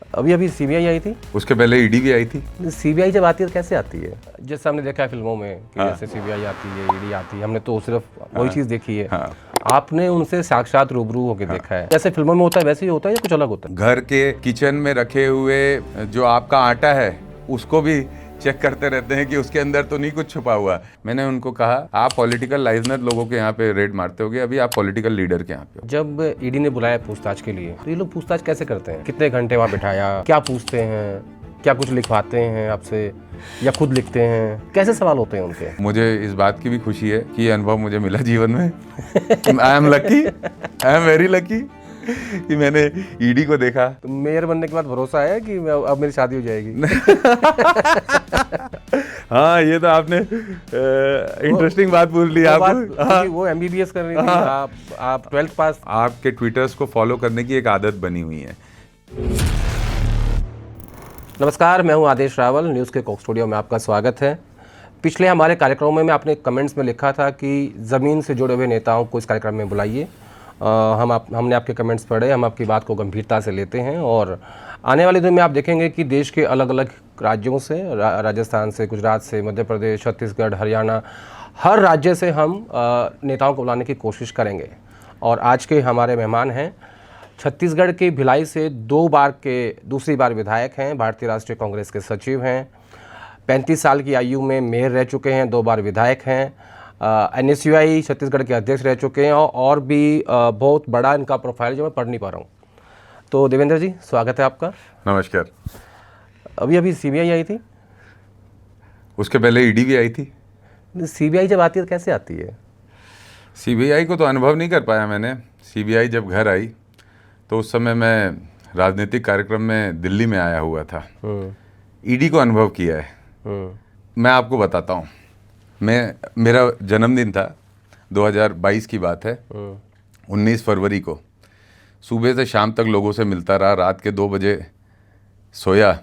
अभी अभी सीबीआई आई थी, उसके पहले ईडी भी आई थी। सीबीआई जब आती है तो कैसे आती है? जैसे हमने देखा है फिल्मों में कि जैसे सीबीआई आती है, ईडी आती है, हमने तो सिर्फ वही चीज़ देखी है। आपने उनसे साक्षात रूबरू होकर देखा है? जैसे फिल्मों में होता है वैसे ही होता है या कुछ अलग होता है? घर के किचन में रखे हुए जो आपका आटा है उसको भी चेक करते रहते हैं कि उसके अंदर तो नहीं कुछ छुपा हुआ। मैंने उनको कहा, आप पॉलिटिकल लाइजनर लोगों के यहाँ पे रेड मारते होगे, अभी आप पॉलिटिकल लीडर के यहाँ पे हो। जब ईडी ने बुलाया पूछताछ के लिए तो ये लोग पूछताछ कैसे करते हैं? कितने घंटे वहाँ बिठाया? क्या पूछते हैं? क्या कुछ लिखवाते हैं आपसे या खुद लिखते हैं? कैसे सवाल होते हैं उनके? मुझे इस बात की भी खुशी है कि ये अनुभव मुझे मिला जीवन में। I am lucky, I am very lucky कि मैंने ईडी को देखा। तो मेयर बनने के बाद भरोसा है कि अब मेरी शादी हो जाएगी? हाँ, ये तो आपने इंटरेस्टिंग बात पूछ ली। आप वो एमबीबीएस कर रही थी, आप 12th पास। आपके ट्विटर्स को फॉलो करने की एक आदत बनी हुई है। नमस्कार, मैं हूं आदेश रावल। न्यूज़ के कोक स्टूडियो में आपका स्वागत है। पिछले हमारे कार्यक्रमों में आपने कमेंट्स में लिखा था कि ज़मीन से जुड़े हुए नेताओं को इस कार्यक्रम में बुलाइए। हमने आपके कमेंट्स पढ़े, हम आपकी बात को गंभीरता से लेते हैं और आने वाले दिन में आप देखेंगे कि देश के अलग अलग राज्यों से, राजस्थान से, गुजरात से, मध्य प्रदेश, छत्तीसगढ़, हरियाणा, हर राज्य से हम नेताओं को बुलाने की कोशिश करेंगे। और आज के हमारे मेहमान हैं छत्तीसगढ़ के भिलाई से दूसरी बार विधायक हैं, भारतीय राष्ट्रीय कांग्रेस के सचिव हैं, 35 साल की आयु में मेयर रह चुके हैं, 2 बार विधायक हैं, NSUI छत्तीसगढ़ के अध्यक्ष रह चुके हैं और भी बहुत बड़ा इनका प्रोफाइल जो मैं पढ़ नहीं पा रहा हूँ। तो देवेंद्र जी, स्वागत है आपका। नमस्कार। अभी अभी सीबीआई आई थी, उसके पहले ईडी भी आई थी। सीबीआई जब आती है तो कैसे आती है? सीबीआई को तो अनुभव नहीं कर पाया मैंने। सीबीआई जब घर आई तो उस समय मैं राजनीतिक कार्यक्रम में दिल्ली में आया हुआ था। ईडी को अनुभव किया है। मैं आपको बताता हूँ। मेरा जन्मदिन था, 2022 की बात है। 19 फरवरी को सुबह से शाम तक लोगों से मिलता रहा, रात के 2 बजे सोया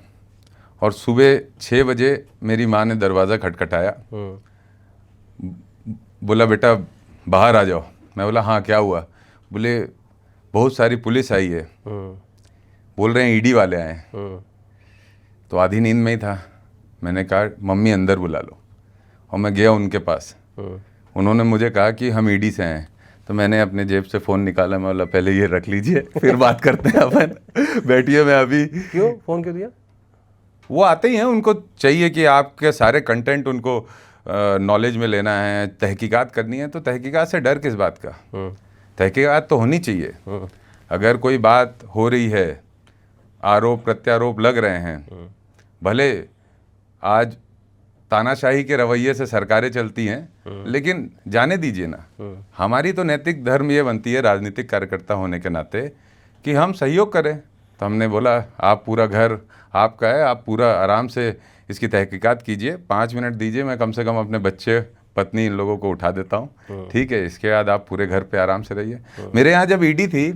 और सुबह 6 बजे मेरी माँ ने दरवाज़ा खटखटाया। बोला, बेटा बाहर आ जाओ। मैं बोला, हाँ क्या हुआ? बोले, बहुत सारी पुलिस आई है, बोल रहे हैं ईडी वाले आए हैं। तो आधी नींद में ही था। मैंने कहा, मम्मी अंदर बुला लो। और मैं गया उनके पास। उन्होंने मुझे कहा कि हम ईडी से हैं। तो मैंने अपने जेब से फ़ोन निकाला। मैं बोला, पहले ये रख लीजिए फिर बात करते हैं अपन। बैठिए, मैं अभी। क्यों फ़ोन क्यों दिया? वो आते ही हैं, उनको चाहिए कि आपके सारे कंटेंट उनको नॉलेज में लेना है, तहकीकात करनी है। तो तहकीकात से डर किस बात का? तहकीकात तो होनी चाहिए। अगर कोई बात हो रही है, आरोप प्रत्यारोप लग रहे हैं, भले आज तानाशाही के रवैये से सरकारें चलती हैं, लेकिन जाने दीजिए ना। हमारी तो नैतिक धर्म ये बनती है राजनीतिक कार्यकर्ता होने के नाते कि हम सहयोग करें। तो हमने बोला, आप पूरा घर आपका है, आप पूरा आराम से इसकी तहकीकात कीजिए, 5 मिनट दीजिए, मैं कम से कम अपने बच्चे, पत्नी, इन लोगों को उठा देता हूँ, ठीक है? इसके बाद आप पूरे घर पे आराम से रहिए। मेरे यहाँ जब ईडी थी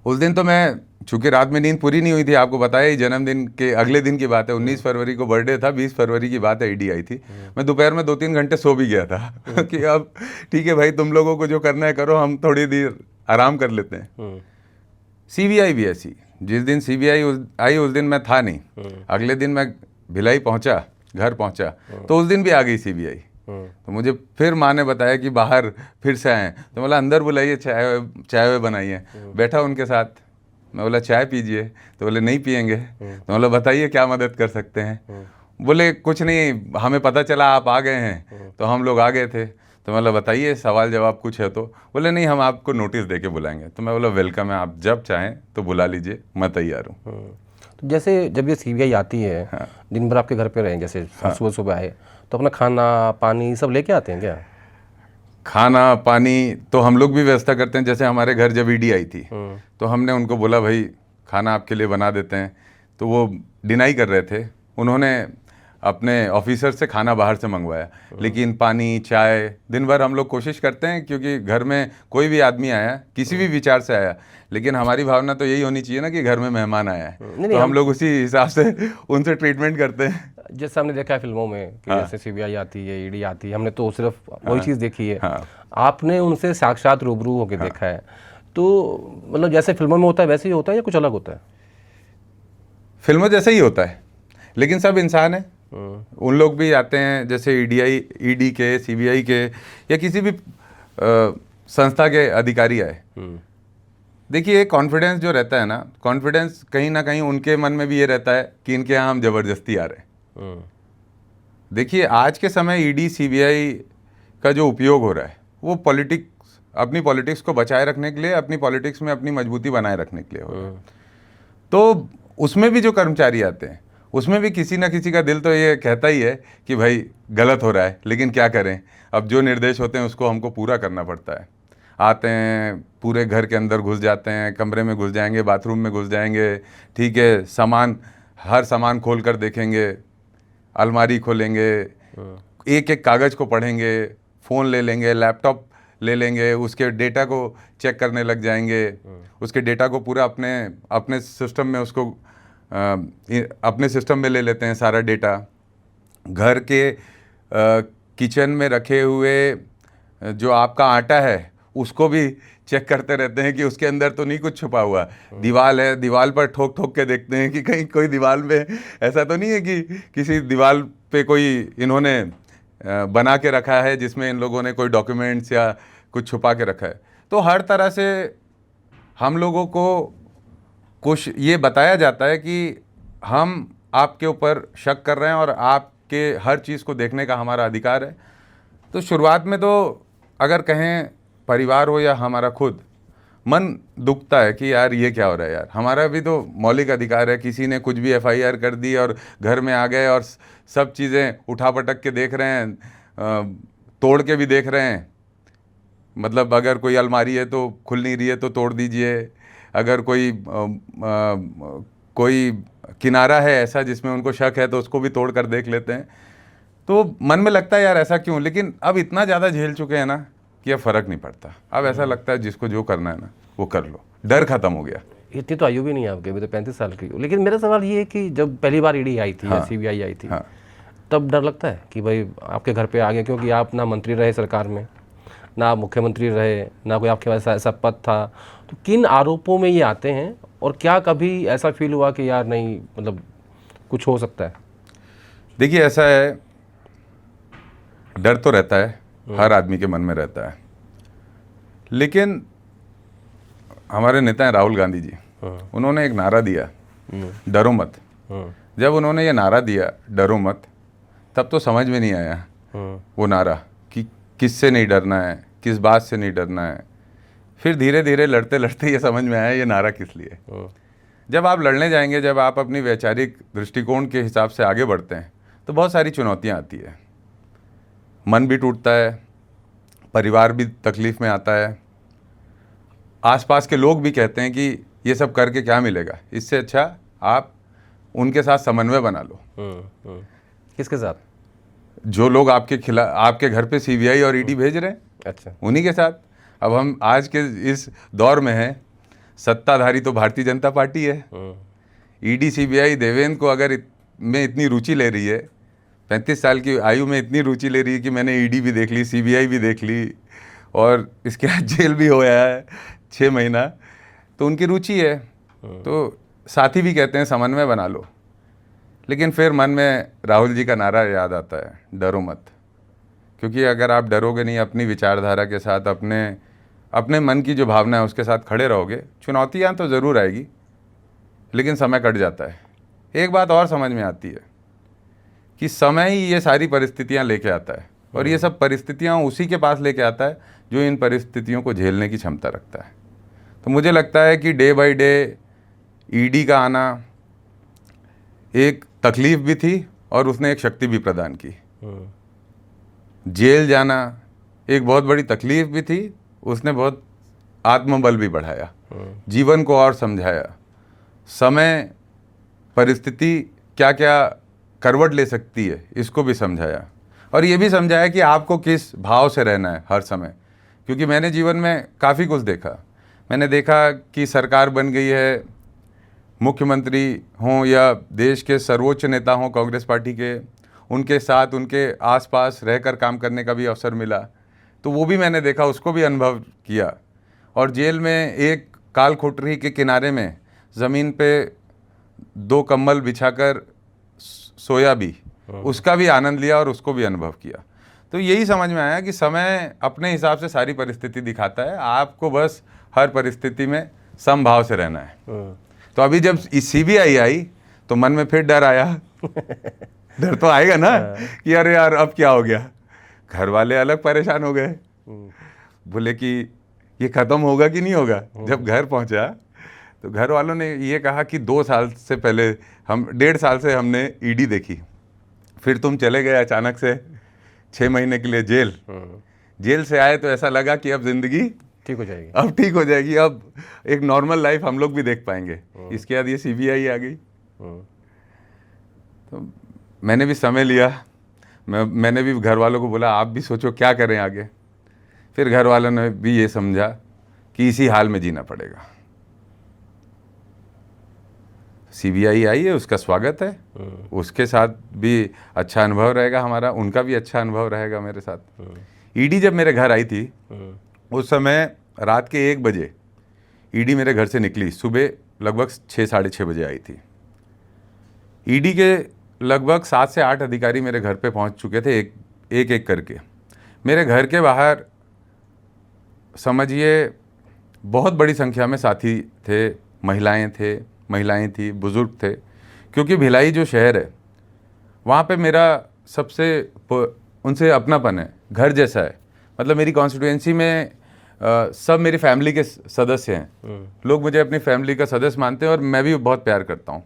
उस दिन तो मैं, चूँकि रात में नींद पूरी नहीं हुई थी, आपको बताया ही, जन्मदिन के अगले दिन की बात है। 19 फरवरी को बर्थडे था, 20 फरवरी की बात है, ईडी आई थी। मैं दोपहर में 2-3 घंटे सो भी गया था कि अब ठीक है भाई, तुम लोगों को जो करना है करो, हम थोड़ी देर आराम कर लेते हैं। सीबीआई भी ऐसी, जिस दिन सीबीआई आई उस दिन मैं था नहीं। अगले दिन मैं भिलाई पहुँचा, घर पहुँचा, तो उस दिन भी आ गई सीबीआई। तो मुझे फिर माँ ने बताया कि बाहर फिर से आए। तो बोला, अंदर बुलाइए, चाय बनाइए। बैठा उनके साथ। मैं बोला, चाय पीजिए। तो बोले, नहीं पियेंगे। तो बोला, बताइए क्या मदद कर सकते हैं? बोले, कुछ नहीं, हमें पता चला आप आ गए हैं तो हम लोग आ गए थे। तो मतलब बताइए, सवाल जवाब कुछ है तो? बोले, नहीं, हम आपको नोटिस दे के बुलाएंगे। तो मैं बोला, वेलकम है, आप जब चाहें तो बुला लीजिए, मैं तैयार हूँ। तो जैसे जब ये सीबीआई आती है, दिन भर आपके घर पे रहें, जैसे सुबह सुबह आए तो अपना खाना पानी सब लेके आते हैं क्या? खाना पानी तो हम लोग भी व्यवस्था करते हैं। जैसे हमारे घर जब ईडी आई थी तो हमने उनको बोला, भाई खाना आपके लिए बना देते हैं। तो वो डिनाई कर रहे थे। उन्होंने अपने ऑफिसर से खाना बाहर से मंगवाया, लेकिन पानी चाय दिन भर हम लोग कोशिश करते हैं, क्योंकि घर में कोई भी आदमी आया, किसी भी विचार से आया, लेकिन हमारी भावना तो यही होनी चाहिए ना कि घर में मेहमान आया है, तो हम लोग उसी हिसाब से उनसे ट्रीटमेंट करते हैं। जैसे हमने देखा है फिल्मों में कि जैसे सीबीआई आती है, ईडी आती है, हमने तो सिर्फ वही चीज़ देखी है। आपने उनसे साक्षात रूबरू होकर देखा है, तो मतलब जैसे फिल्मों में होता है वैसे ही होता है या कुछ अलग होता है? फिल्मों जैसा ही होता है, लेकिन सब इंसान है। उन लोग भी आते हैं जैसे ईडी के, सीबीआई के या किसी भी संस्था के अधिकारी आए। देखिए, कॉन्फिडेंस जो रहता है ना, कॉन्फिडेंस कहीं ना कहीं उनके मन में भी ये रहता है कि इनके यहाँ हम जबरदस्ती आ रहे हैं। देखिए, आज के समय ईडी सीबीआई का जो उपयोग हो रहा है वो अपनी पॉलिटिक्स को बचाए रखने के लिए, अपनी पॉलिटिक्स में अपनी मजबूती बनाए रखने के लिए हो रहा है। तो उसमें भी जो कर्मचारी आते हैं उसमें भी किसी ना किसी का दिल तो ये कहता ही है कि भाई गलत हो रहा है, लेकिन क्या करें, अब जो निर्देश होते हैं उसको हमको पूरा करना पड़ता है। आते हैं, पूरे घर के अंदर घुस जाते हैं, कमरे में घुस जाएंगे, बाथरूम में घुस जाएंगे, ठीक है, हर सामान खोल कर देखेंगे, अलमारी खोलेंगे, एक एक कागज़ को पढ़ेंगे, फ़ोन ले लेंगे, लैपटॉप ले लेंगे, उसके डेटा को चेक करने लग जाएंगे, उसके डेटा को पूरा अपने सिस्टम में अपने सिस्टम में ले लेते हैं सारा डेटा। घर के किचन में रखे हुए जो आपका आटा है उसको भी चेक करते रहते हैं कि उसके अंदर तो नहीं कुछ छुपा हुआ। दीवार है, दीवार पर ठोक ठोक के देखते हैं कि कहीं कोई दीवार में ऐसा तो नहीं है कि किसी दीवार पे कोई इन्होंने बना के रखा है जिसमें इन लोगों ने कोई डॉक्यूमेंट्स या कुछ छुपा के रखा है। तो हर तरह से हम लोगों को कुछ ये बताया जाता है कि हम आपके ऊपर शक कर रहे हैं और आपके हर चीज़ को देखने का हमारा अधिकार है। तो शुरुआत में तो अगर कहें परिवार हो या हमारा खुद, मन दुखता है कि यार ये क्या हो रहा है यार, हमारा भी तो मौलिक अधिकार है। किसी ने कुछ भी एफआईआर कर दी और घर में आ गए और सब चीज़ें उठा पटक के देख रहे हैं, तोड़ के भी देख रहे हैं। मतलब अगर कोई अलमारी है तो खुल नहीं रही है तो तोड़ दीजिए, अगर कोई किनारा है ऐसा जिसमें उनको शक है तो उसको भी तोड़ कर देख लेते हैं। तो मन में लगता है यार ऐसा क्यों, लेकिन अब इतना ज़्यादा झेल चुके हैं ना कि अब फ़र्क नहीं पड़ता। अब ऐसा लगता है जिसको जो करना है ना वो कर लो, डर खत्म हो गया। इतनी तो आयु भी नहीं है आपके, अभी तो 35 साल की हो। लेकिन मेरा सवाल ये है कि जब पहली बार ईडी आई थी या सीबीआई आई थी, तब डर लगता है कि भाई आपके घर पे आ गए, क्योंकि आप ना मंत्री रहे सरकार में, ना आप मुख्यमंत्री रहे, ना कोई आपके पास ऐसा पद था। तो किन आरोपों में ये आते हैं, और क्या कभी ऐसा फील हुआ कि यार नहीं, मतलब कुछ हो सकता है? देखिए, ऐसा है, डर तो रहता है, हर आदमी के मन में रहता है। लेकिन हमारे नेता हैं राहुल गांधी जी, उन्होंने एक नारा दिया, डरो मत। जब उन्होंने ये नारा दिया डरो मत, तब तो समझ में नहीं आया वो नारा कि किससे नहीं डरना है, किस बात से नहीं डरना है। फिर धीरे धीरे लड़ते लड़ते ये समझ में आया ये नारा किस लिए। जब आप लड़ने जाएंगे, जब आप अपनी वैचारिक दृष्टिकोण के हिसाब से आगे बढ़ते हैं तो बहुत सारी चुनौतियाँ आती है, मन भी टूटता है, परिवार भी तकलीफ़ में आता है, आसपास के लोग भी कहते हैं कि ये सब करके क्या मिलेगा, इससे अच्छा आप उनके साथ समन्वय बना लो। किसके साथ? जो लोग आपके खिलाफ, आपके घर पे सीबीआई और ईडी भेज रहे हैं, अच्छा, उन्हीं के साथ। अब हम आज के इस दौर में हैं, सत्ताधारी तो भारतीय जनता पार्टी है। ईडी सीबीआई देवेंद्र को अगर में इतनी रुचि ले रही है, 35 साल की आयु में इतनी रुचि ले रही है कि मैंने ईडी भी देख ली, सीबीआई भी देख ली और इसके बाद जेल भी होया है 6 महीना, तो उनकी रुचि है। तो साथी भी कहते हैं समन्वय बना लो, लेकिन फिर मन में राहुल जी का नारा याद आता है, डरो मत। क्योंकि अगर आप डरोगे नहीं, अपनी विचारधारा के साथ, अपने मन की जो भावना है उसके साथ खड़े रहोगे, चुनौतियाँ तो ज़रूर आएगी, लेकिन समय कट जाता है। एक बात और समझ में आती है कि समय ही ये सारी परिस्थितियाँ लेके आता है, और ये सब परिस्थितियाँ उसी के पास लेके आता है जो इन परिस्थितियों को झेलने की क्षमता रखता है। तो मुझे लगता है कि डे बाय डे ईडी का आना एक तकलीफ भी थी और उसने एक शक्ति भी प्रदान की। जेल जाना एक बहुत बड़ी तकलीफ भी थी, उसने बहुत आत्मबल भी बढ़ाया, जीवन को और समझाया, समय परिस्थिति क्या क्या करवट ले सकती है इसको भी समझाया, और ये भी समझाया कि आपको किस भाव से रहना है हर समय। क्योंकि मैंने जीवन में काफ़ी कुछ देखा। मैंने देखा कि सरकार बन गई है, मुख्यमंत्री हों या देश के सर्वोच्च नेता हों कांग्रेस पार्टी के, उनके साथ उनके आसपास रहकर काम करने का भी अवसर मिला, तो वो भी मैंने देखा, उसको भी अनुभव किया। और जेल में एक काल कोठरी के किनारे में ज़मीन पे 2 कंबल बिछाकर सोया भी, उसका भी आनंद लिया और उसको भी अनुभव किया। तो यही समझ में आया कि समय अपने हिसाब से सारी परिस्थिति दिखाता है, आपको बस हर परिस्थिति में समभाव से रहना है। तो अभी जब सीबीआई आई तो मन में फिर डर आया डर तो आएगा ना कि अरे यार अब क्या हो गया। घर वाले अलग परेशान हो गए, बोले कि ये ख़त्म होगा कि नहीं होगा। जब घर पहुंचा तो घर वालों ने ये कहा कि 2 साल से पहले हम 1.5 साल से हमने ईडी देखी, फिर तुम चले गए अचानक से 6 महीने के लिए जेल। जेल से आए तो ऐसा लगा कि अब ज़िंदगी ठीक हो जाएगी, अब ठीक हो जाएगी, अब एक नॉर्मल लाइफ हम लोग भी देख पाएंगे। इसके बाद ये सीबीआई आ गई। तो मैंने भी समय लिया, मैंने भी घर वालों को बोला आप भी सोचो क्या करें आगे। फिर घर वालों ने भी ये समझा कि इसी हाल में जीना पड़ेगा। सीबीआई आई है, उसका स्वागत है, उसके साथ भी अच्छा अनुभव रहेगा हमारा, उनका भी अच्छा अनुभव रहेगा मेरे साथ। ईडी जब मेरे घर आई थी उस समय रात के 1 बजे ईडी मेरे घर से निकली, सुबह लगभग 6 साढ़े 6 बजे आई थी। ईडी के लगभग 7 से 8 अधिकारी मेरे घर पे पहुंच चुके थे, एक करके। मेरे घर के बाहर समझिए बहुत बड़ी संख्या में साथी थे, महिलाएं थी, बुजुर्ग थे, क्योंकि भिलाई जो शहर है वहाँ पे मेरा सबसे उनसे अपनापन है, घर जैसा है। मतलब मेरी कॉन्स्टिट्यूएंसी में सब मेरी फैमिली के सदस्य हैं, लोग मुझे अपनी फैमिली का सदस्य मानते हैं और मैं भी बहुत प्यार करता हूँ।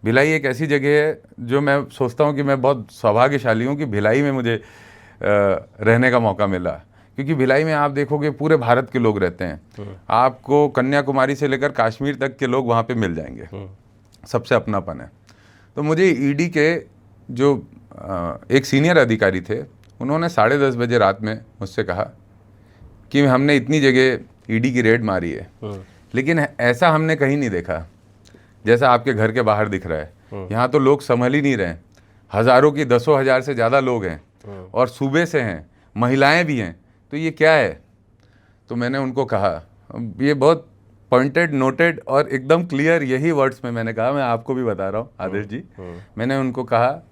भिलाई एक ऐसी जगह है जो मैं सोचता हूँ कि मैं बहुत सौभाग्यशाली हूँ कि भिलाई में मुझे रहने का मौका मिला, क्योंकि भिलाई में आप देखोगे पूरे भारत के लोग रहते हैं। आपको कन्याकुमारी से लेकर कश्मीर तक के लोग वहाँ पे मिल जाएंगे, सबसे अपनापन है। तो मुझे ईडी के जो एक सीनियर अधिकारी थे, उन्होंने 10:30 बजे रात में मुझसे कहा कि हमने इतनी जगह ईडी की रेड मारी है, लेकिन ऐसा हमने कहीं नहीं देखा जैसा आपके घर के बाहर दिख रहा है। यहाँ तो लोग संभल ही नहीं रहे, हज़ारों की 10,000 से ज़्यादा लोग हैं और सूबे से हैं, महिलाएं भी हैं, तो ये क्या है। तो मैंने उनको कहा, ये बहुत पॉइंटेड, नोटेड और एकदम क्लियर यही वर्ड्स में मैंने कहा, मैं आपको भी बता रहा हूँ आदेश जी। मैंने उनको कहा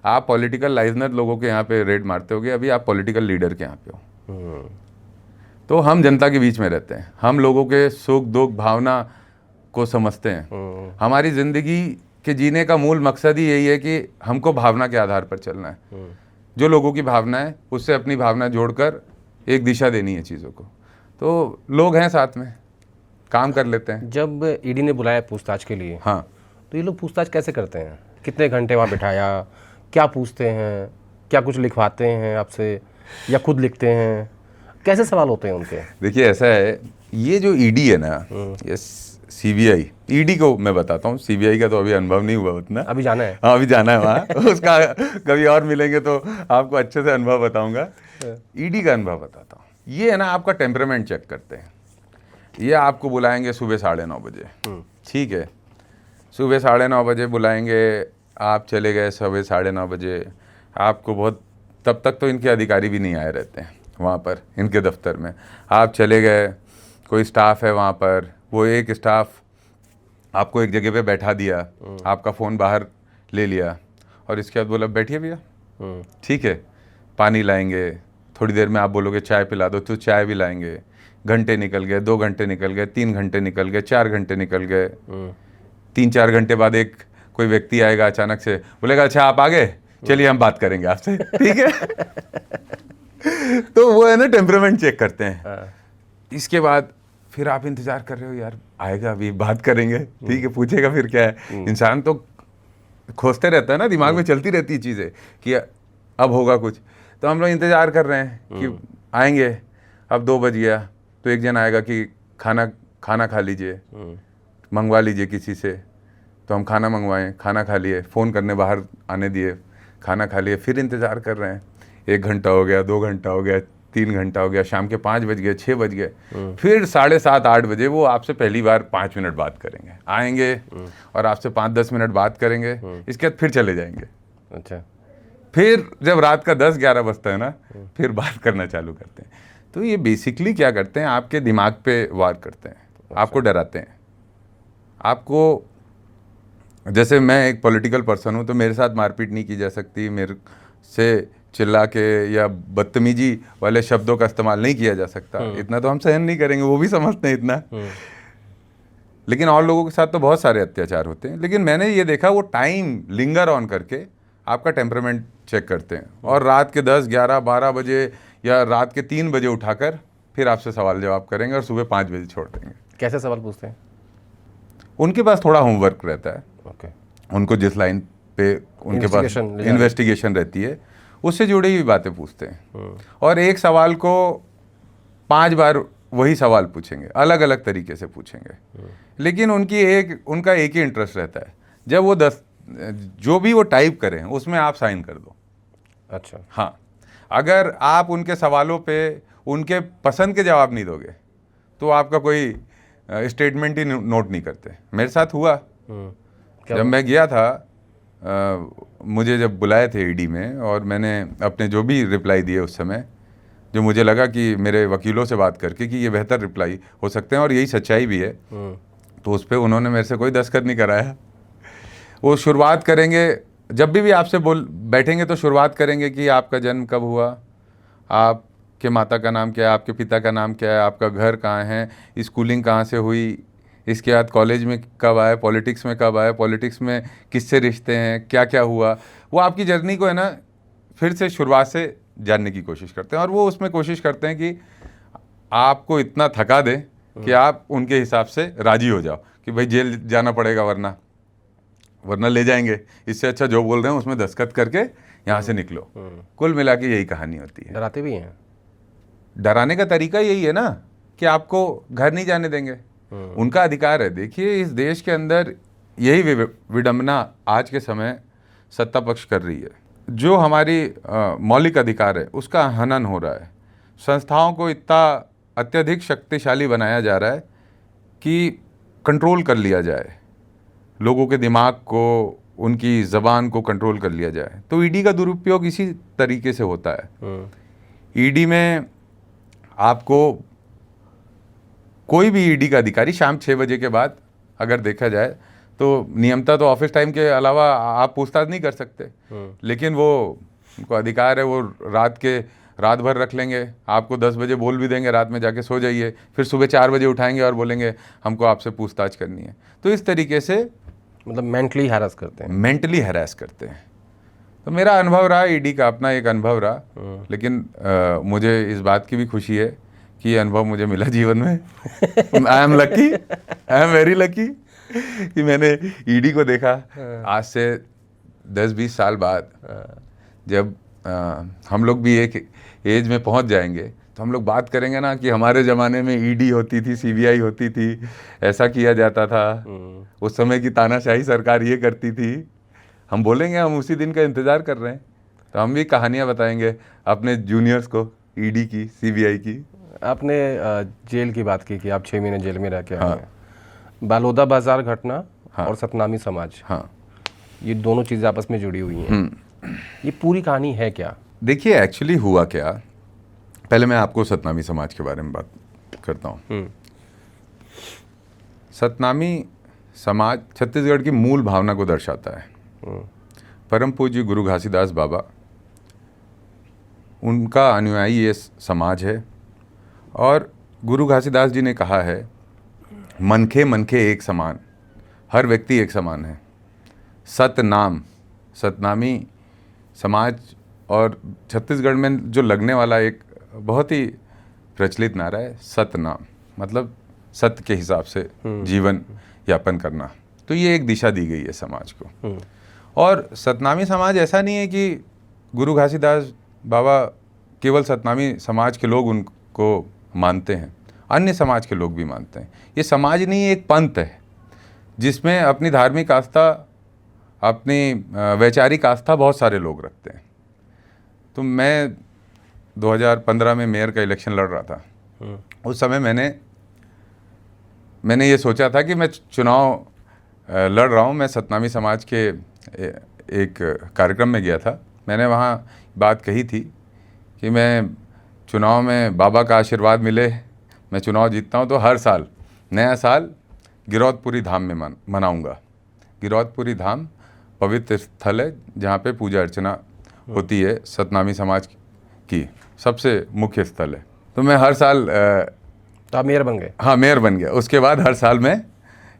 आप पॉलिटिकल लाइजनर लोगों के यहाँ पे रेड मारते होगे, अभी आप पॉलिटिकल लीडर के यहाँ पे हो। तो हम जनता के बीच में रहते हैं, हम लोगों के सुख दुख भावना को समझते हैं। हमारी ज़िंदगी के जीने का मूल मकसद ही यही है कि हमको भावना के आधार पर चलना है। जो लोगों की भावना है उससे अपनी भावना जोड़कर एक दिशा देनी है चीज़ों को। तो लोग हैं साथ में, काम कर लेते हैं। जब ईडी ने बुलाया पूछताछ के लिए, हाँ, तो ये लोग पूछताछ कैसे करते हैं? कितने घंटे वहाँ बिठाया, क्या पूछते हैं, क्या कुछ लिखवाते हैं आपसे या खुद लिखते हैं, कैसे सवाल होते हैं उनके? देखिए ऐसा है, ये जो ईडी है ना, ये सीबीआई, ईडी को मैं बताता हूँ, सीबीआई का तो अभी अनुभव नहीं हुआ उतना। अभी जाना है? हाँ, अभी जाना है वहाँ उसका कभी और मिलेंगे तो आपको अच्छे से अनुभव बताऊंगा। ईडी का अनुभव बताता हूँ। ये है ना, आपका टेम्परामेंट चेक करते हैं। ये आपको बुलाएंगे सुबह 9:30 बजे, ठीक है, सुबह 9:30 बजे बुलाएंगे, आप चले गए सुबह 9:30 बजे, आपको बहुत, तब तक तो इनके अधिकारी भी नहीं आए रहते हैं वहाँ पर इनके दफ्तर में। आप चले गए, कोई स्टाफ है वहाँ पर, वो एक स्टाफ आपको एक जगह पे बैठा दिया, आपका फ़ोन बाहर ले लिया और इसके बाद बोला बैठिए भैया, ठीक है, पानी लाएंगे, थोड़ी देर में आप बोलोगे चाय पिला दो तो चाय भी लाएंगे। घंटे निकल गए, 2 घंटे निकल गए, 3 घंटे निकल गए, 4 घंटे निकल गए। 3-4 घंटे बाद एक कोई व्यक्ति आएगा अचानक से, बोलेगा अच्छा आप आ गए, चलिए हम बात करेंगे आपसे, ठीक है। तो वो है ना, टेम्परामेंट चेक करते हैं। इसके बाद फिर आप इंतजार कर रहे हो, यार आएगा अभी बात करेंगे, ठीक है, पूछेगा फिर क्या है। इंसान तो खोजते रहता है ना, दिमाग में चलती रहती है चीज़ें कि अब होगा कुछ। तो हम लोग इंतजार कर रहे हैं कि आएंगे। अब 2 बज गया तो एक जन आएगा कि खाना खा लीजिए, मंगवा लीजिए किसी से। तो हम खाना मंगवाएं, खाना खा लिए, फ़ोन करने बाहर आने दिए, खाना खा लिए, फिर इंतज़ार कर रहे हैं। 1 घंटा हो गया, 2 घंटा हो गया, 3 घंटा हो गया, शाम के 5 बज गए, 6 बज गए, फिर 7:30-8 बजे वो आपसे पहली बार 5 मिनट बात करेंगे, आएंगे और आपसे 5-10 मिनट बात करेंगे, इसके बाद फिर चले जाएंगे। अच्छा, फिर जब रात का 10-11 बजता है ना, फिर बात करना चालू करते हैं। तो ये बेसिकली क्या करते हैं, आपके दिमाग पे वार करते हैं, आपको डराते हैं, आपको जैसे मैं एक पॉलिटिकल पर्सन हूँ तो मेरे साथ मारपीट नहीं की जा सकती, मेरे से चिल्ला के या बदतमीजी वाले शब्दों का इस्तेमाल नहीं किया जा सकता, इतना तो हम सहन नहीं करेंगे, वो भी समझते हैं इतना। लेकिन और लोगों के साथ तो बहुत सारे अत्याचार होते हैं। लेकिन मैंने ये देखा वो टाइम लिंगर ऑन करके आपका टेम्परामेंट चेक करते हैं और रात के 10, 11, 12 बजे या रात के 3 बजे उठाकर फिर आपसे सवाल जवाब करेंगे और सुबह 5 बजे छोड़ देंगे। कैसे सवाल पूछते हैं? उनके पास थोड़ा होमवर्क रहता है, ओके। उनको जिस लाइन पे उनके पास इन्वेस्टिगेशन रहती है उससे जुड़ी हुई बातें पूछते हैं और एक सवाल को 5 बार वही सवाल पूछेंगे, अलग अलग तरीके से पूछेंगे। लेकिन उनका एक ही इंटरेस्ट रहता है, जब वो जो भी वो टाइप करें उसमें आप साइन कर दो। अच्छा। हाँ, अगर आप उनके सवालों पे उनके पसंद के जवाब नहीं दोगे तो आपका कोई स्टेटमेंट ही नोट नहीं करते। मेरे साथ हुआ, जब मैं गया था, मुझे जब बुलाए थे ईडी में और मैंने अपने जो भी रिप्लाई दिए उस समय, जो मुझे लगा कि मेरे वकीलों से बात करके कि ये बेहतर रिप्लाई हो सकते हैं और यही सच्चाई भी है, तो उस पर उन्होंने मेरे से कोई दस्तखत नहीं कराया। वो शुरुआत करेंगे, जब भी आपसे बैठेंगे तो शुरुआत करेंगे कि आपका जन्म कब हुआ, आपके माता का नाम क्या है, आपके पिता का नाम क्या है, आपका घर कहाँ है, स्कूलिंग कहाँ से हुई, इसके बाद कॉलेज में कब आए, पॉलिटिक्स में कब आए, पॉलिटिक्स में किससे रिश्ते हैं, क्या क्या हुआ। वो आपकी जर्नी को है ना फिर से शुरुआत से जानने की कोशिश करते हैं और वो उसमें कोशिश करते हैं कि आपको इतना थका दे कि आप उनके हिसाब से राजी हो जाओ कि भाई जेल जाना पड़ेगा वरना ले जाएंगे, इससे अच्छा जो बोल रहे हैं उसमें दस्तखत करके यहाँ से निकलो। कुल मिला के यही कहानी होती है। डराते भी हैं? डराने का तरीका यही है ना कि आपको घर नहीं जाने देंगे, उनका अधिकार है। देखिए इस देश के अंदर यही विडंबना आज के समय सत्ता पक्ष कर रही है। जो हमारी मौलिक अधिकार है उसका हनन हो रहा है। संस्थाओं को इतना अत्यधिक शक्तिशाली बनाया जा रहा है कि कंट्रोल कर लिया जाए, लोगों के दिमाग को, उनकी ज़बान को कंट्रोल कर लिया जाए। तो ईडी का दुरुपयोग इसी तरीके से होता है। ईडी में आपको कोई भी ईडी का अधिकारी शाम 6 बजे के बाद अगर देखा जाए तो नियमता तो ऑफिस टाइम के अलावा आप पूछताछ नहीं कर सकते, लेकिन वो उनको अधिकार है, वो रात भर रख लेंगे, आपको 10 बजे बोल भी देंगे रात में जाके सो जाइए, फिर सुबह 4 बजे उठाएंगे और बोलेंगे हमको आपसे पूछताछ करनी है। तो इस तरीके से मतलब मेंटली हैरेस करते हैं। मेंटली हैरेस करते हैं। तो मेरा अनुभव रहा, ईडी का अपना एक अनुभव रहा, लेकिन मुझे इस बात की भी खुशी है कि ये अनुभव मुझे मिला जीवन में। I am lucky, I am very lucky कि मैंने ईडी को देखा आज से 10-20 साल बाद। जब हम लोग भी एक एज में पहुंच जाएंगे तो हम लोग बात करेंगे ना कि हमारे ज़माने में ईडी होती थी, सीबीआई होती थी, ऐसा किया जाता था, उस समय की तानाशाही सरकार ये करती थी। हम बोलेंगे हम उसी दिन का इंतज़ार कर रहे हैं। तो हम भी कहानियाँ बताएंगे अपने जूनियर्स को, ईडी की, सीबीआई की। आपने जेल की बात की कि आप 6 महीने जेल में रह के आए हैं। बालोदा बाजार घटना और सतनामी समाज, ये दोनों चीज़ें आपस में जुड़ी हुई हैं। ये पूरी कहानी है क्या? देखिए एक्चुअली हुआ क्या, पहले मैं आपको सतनामी समाज के बारे में बात करता हूँ। सतनामी समाज छत्तीसगढ़ की मूल भावना को दर्शाता है। परम पूज्य गुरु घासीदास बाबा, उनका अनुयायी ये समाज है और गुरु घासीदास जी ने कहा है, मनखे मनखे एक समान, हर व्यक्ति एक समान है। सतनामी समाज और छत्तीसगढ़ में जो लगने वाला एक बहुत ही प्रचलित नारा है, सतनाम, मतलब सत्य के हिसाब से जीवन यापन करना। तो ये एक दिशा दी गई है समाज को। और सतनामी समाज ऐसा नहीं है कि गुरु घासीदास बाबा केवल सतनामी समाज के लोग उनको मानते हैं, अन्य समाज के लोग भी मानते हैं। ये समाज नहीं, एक पंथ है जिसमें अपनी धार्मिक आस्था, अपनी वैचारिक आस्था बहुत सारे लोग रखते हैं। तो मैं 2015 में मेयर का इलेक्शन लड़ रहा था। उस समय मैंने ये सोचा था कि मैं चुनाव लड़ रहा हूँ। मैं सतनामी समाज के एक कार्यक्रम में गया था। मैंने वहाँ बात कही थी कि मैं चुनाव में बाबा का आशीर्वाद मिले, मैं चुनाव जीतता हूँ तो हर साल नया साल गिरौदपुरी धाम में मनाऊंगा। गिरौदपुरी धाम पवित्र स्थल है जहाँ पे पूजा अर्चना होती है, सतनामी समाज की सबसे मुख्य स्थल है। तो मैं हर साल तो आप मेयर बन गए? हाँ, मेयर बन गया। उसके बाद हर साल मैं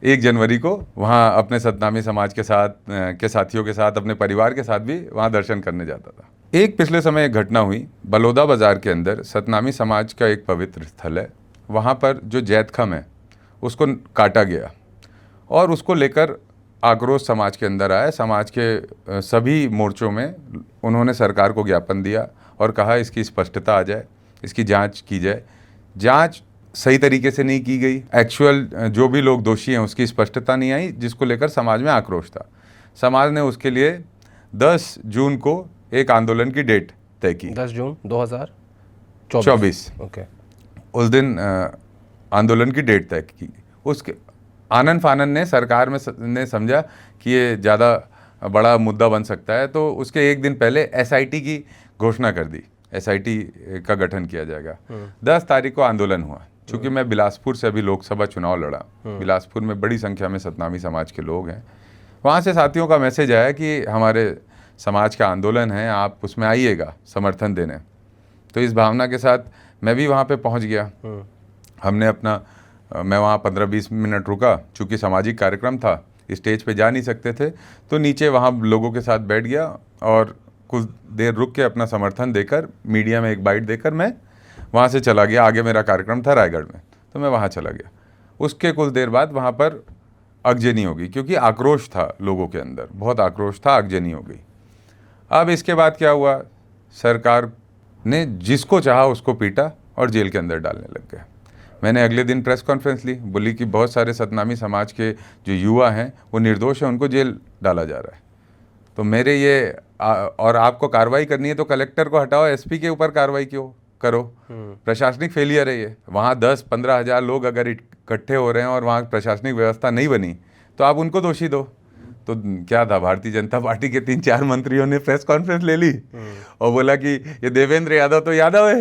1 जनवरी को वहाँ अपने सतनामी समाज के साथ के साथियों के साथ, अपने परिवार के साथ भी वहाँ दर्शन करने जाता था। एक पिछले समय एक घटना हुई, बलौदा बाज़ार के अंदर सतनामी समाज का एक पवित्र स्थल है, वहाँ पर जो जैतखम है उसको काटा गया और उसको लेकर आक्रोश समाज के अंदर आया। समाज के सभी मोर्चों में उन्होंने सरकार को ज्ञापन दिया और कहा इसकी स्पष्टता आ जाए, इसकी जांच की जाए। जांच सही तरीके से नहीं की गई, एक्चुअल जो भी लोग दोषी हैं उसकी स्पष्टता नहीं आई, जिसको लेकर समाज में आक्रोश था। समाज ने उसके लिए 10 जून को एक आंदोलन की डेट तय की। 10 जून 2024। ओके। उस दिन आंदोलन की डेट तय की। उसके आनंद फानन ने सरकार में ने समझा कि ये ज़्यादा बड़ा मुद्दा बन सकता है, तो उसके एक दिन पहले एसआईटी की घोषणा कर दी, एसआईटी का गठन किया जाएगा। 10 तारीख को आंदोलन हुआ। चूँकि मैं बिलासपुर से अभी लोकसभा चुनाव लड़ा, बिलासपुर में बड़ी संख्या में सतनामी समाज के लोग हैं, वहाँ से साथियों का मैसेज आया कि हमारे समाज का आंदोलन है, आप उसमें आइएगा समर्थन देने। तो इस भावना के साथ मैं भी वहाँ पे पहुँच गया। हमने अपना मैं वहाँ 15-20 मिनट रुका, चूँकि सामाजिक कार्यक्रम था, स्टेज पे जा नहीं सकते थे, तो नीचे वहाँ लोगों के साथ बैठ गया और कुछ देर रुक के अपना समर्थन देकर, मीडिया में एक बाइट देकर मैं वहाँ से चला गया। आगे मेरा कार्यक्रम था रायगढ़ में, तो मैं वहाँ चला गया। उसके कुछ देर बाद वहाँ पर आगजनी हो गई, क्योंकि आक्रोश था लोगों के अंदर, बहुत आक्रोश था, आगजनी हो गई। अब इसके बाद क्या हुआ, सरकार ने जिसको चाहा उसको पीटा और जेल के अंदर डालने लग गए। मैंने अगले दिन प्रेस कॉन्फ्रेंस ली, बोली कि बहुत सारे सतनामी समाज के जो युवा हैं वो निर्दोष हैं, उनको जेल डाला जा रहा है। तो मेरे ये और आपको कार्रवाई करनी है तो कलेक्टर को हटाओ, एसपी के ऊपर कार्रवाई क्यों करो? प्रशासनिक फेलियर है ये। वहाँ 10-15 हज़ार लोग अगर इकट्ठे हो रहे हैं और वहाँ प्रशासनिक व्यवस्था नहीं बनी तो आप उनको दोषी दो। तो क्या था, भारतीय जनता पार्टी के 3-4 मंत्रियों ने प्रेस कॉन्फ्रेंस ले ली और बोला कि ये देवेंद्र यादव तो यादव है,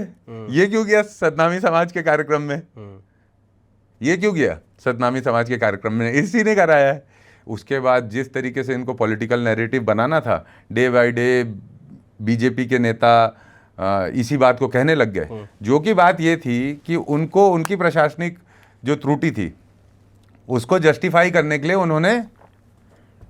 ये क्यों गया सतनामी समाज के कार्यक्रम में? ये क्यों गया सतनामी समाज के कार्यक्रम में? इसी ने कराया है। उसके बाद जिस तरीके से इनको पॉलिटिकल नैरेटिव बनाना था, डे बाय डे बीजेपी के नेता इसी बात को कहने लग गए, जो कि बात ये थी कि उनको उनकी प्रशासनिक जो त्रुटि थी उसको जस्टिफाई करने के लिए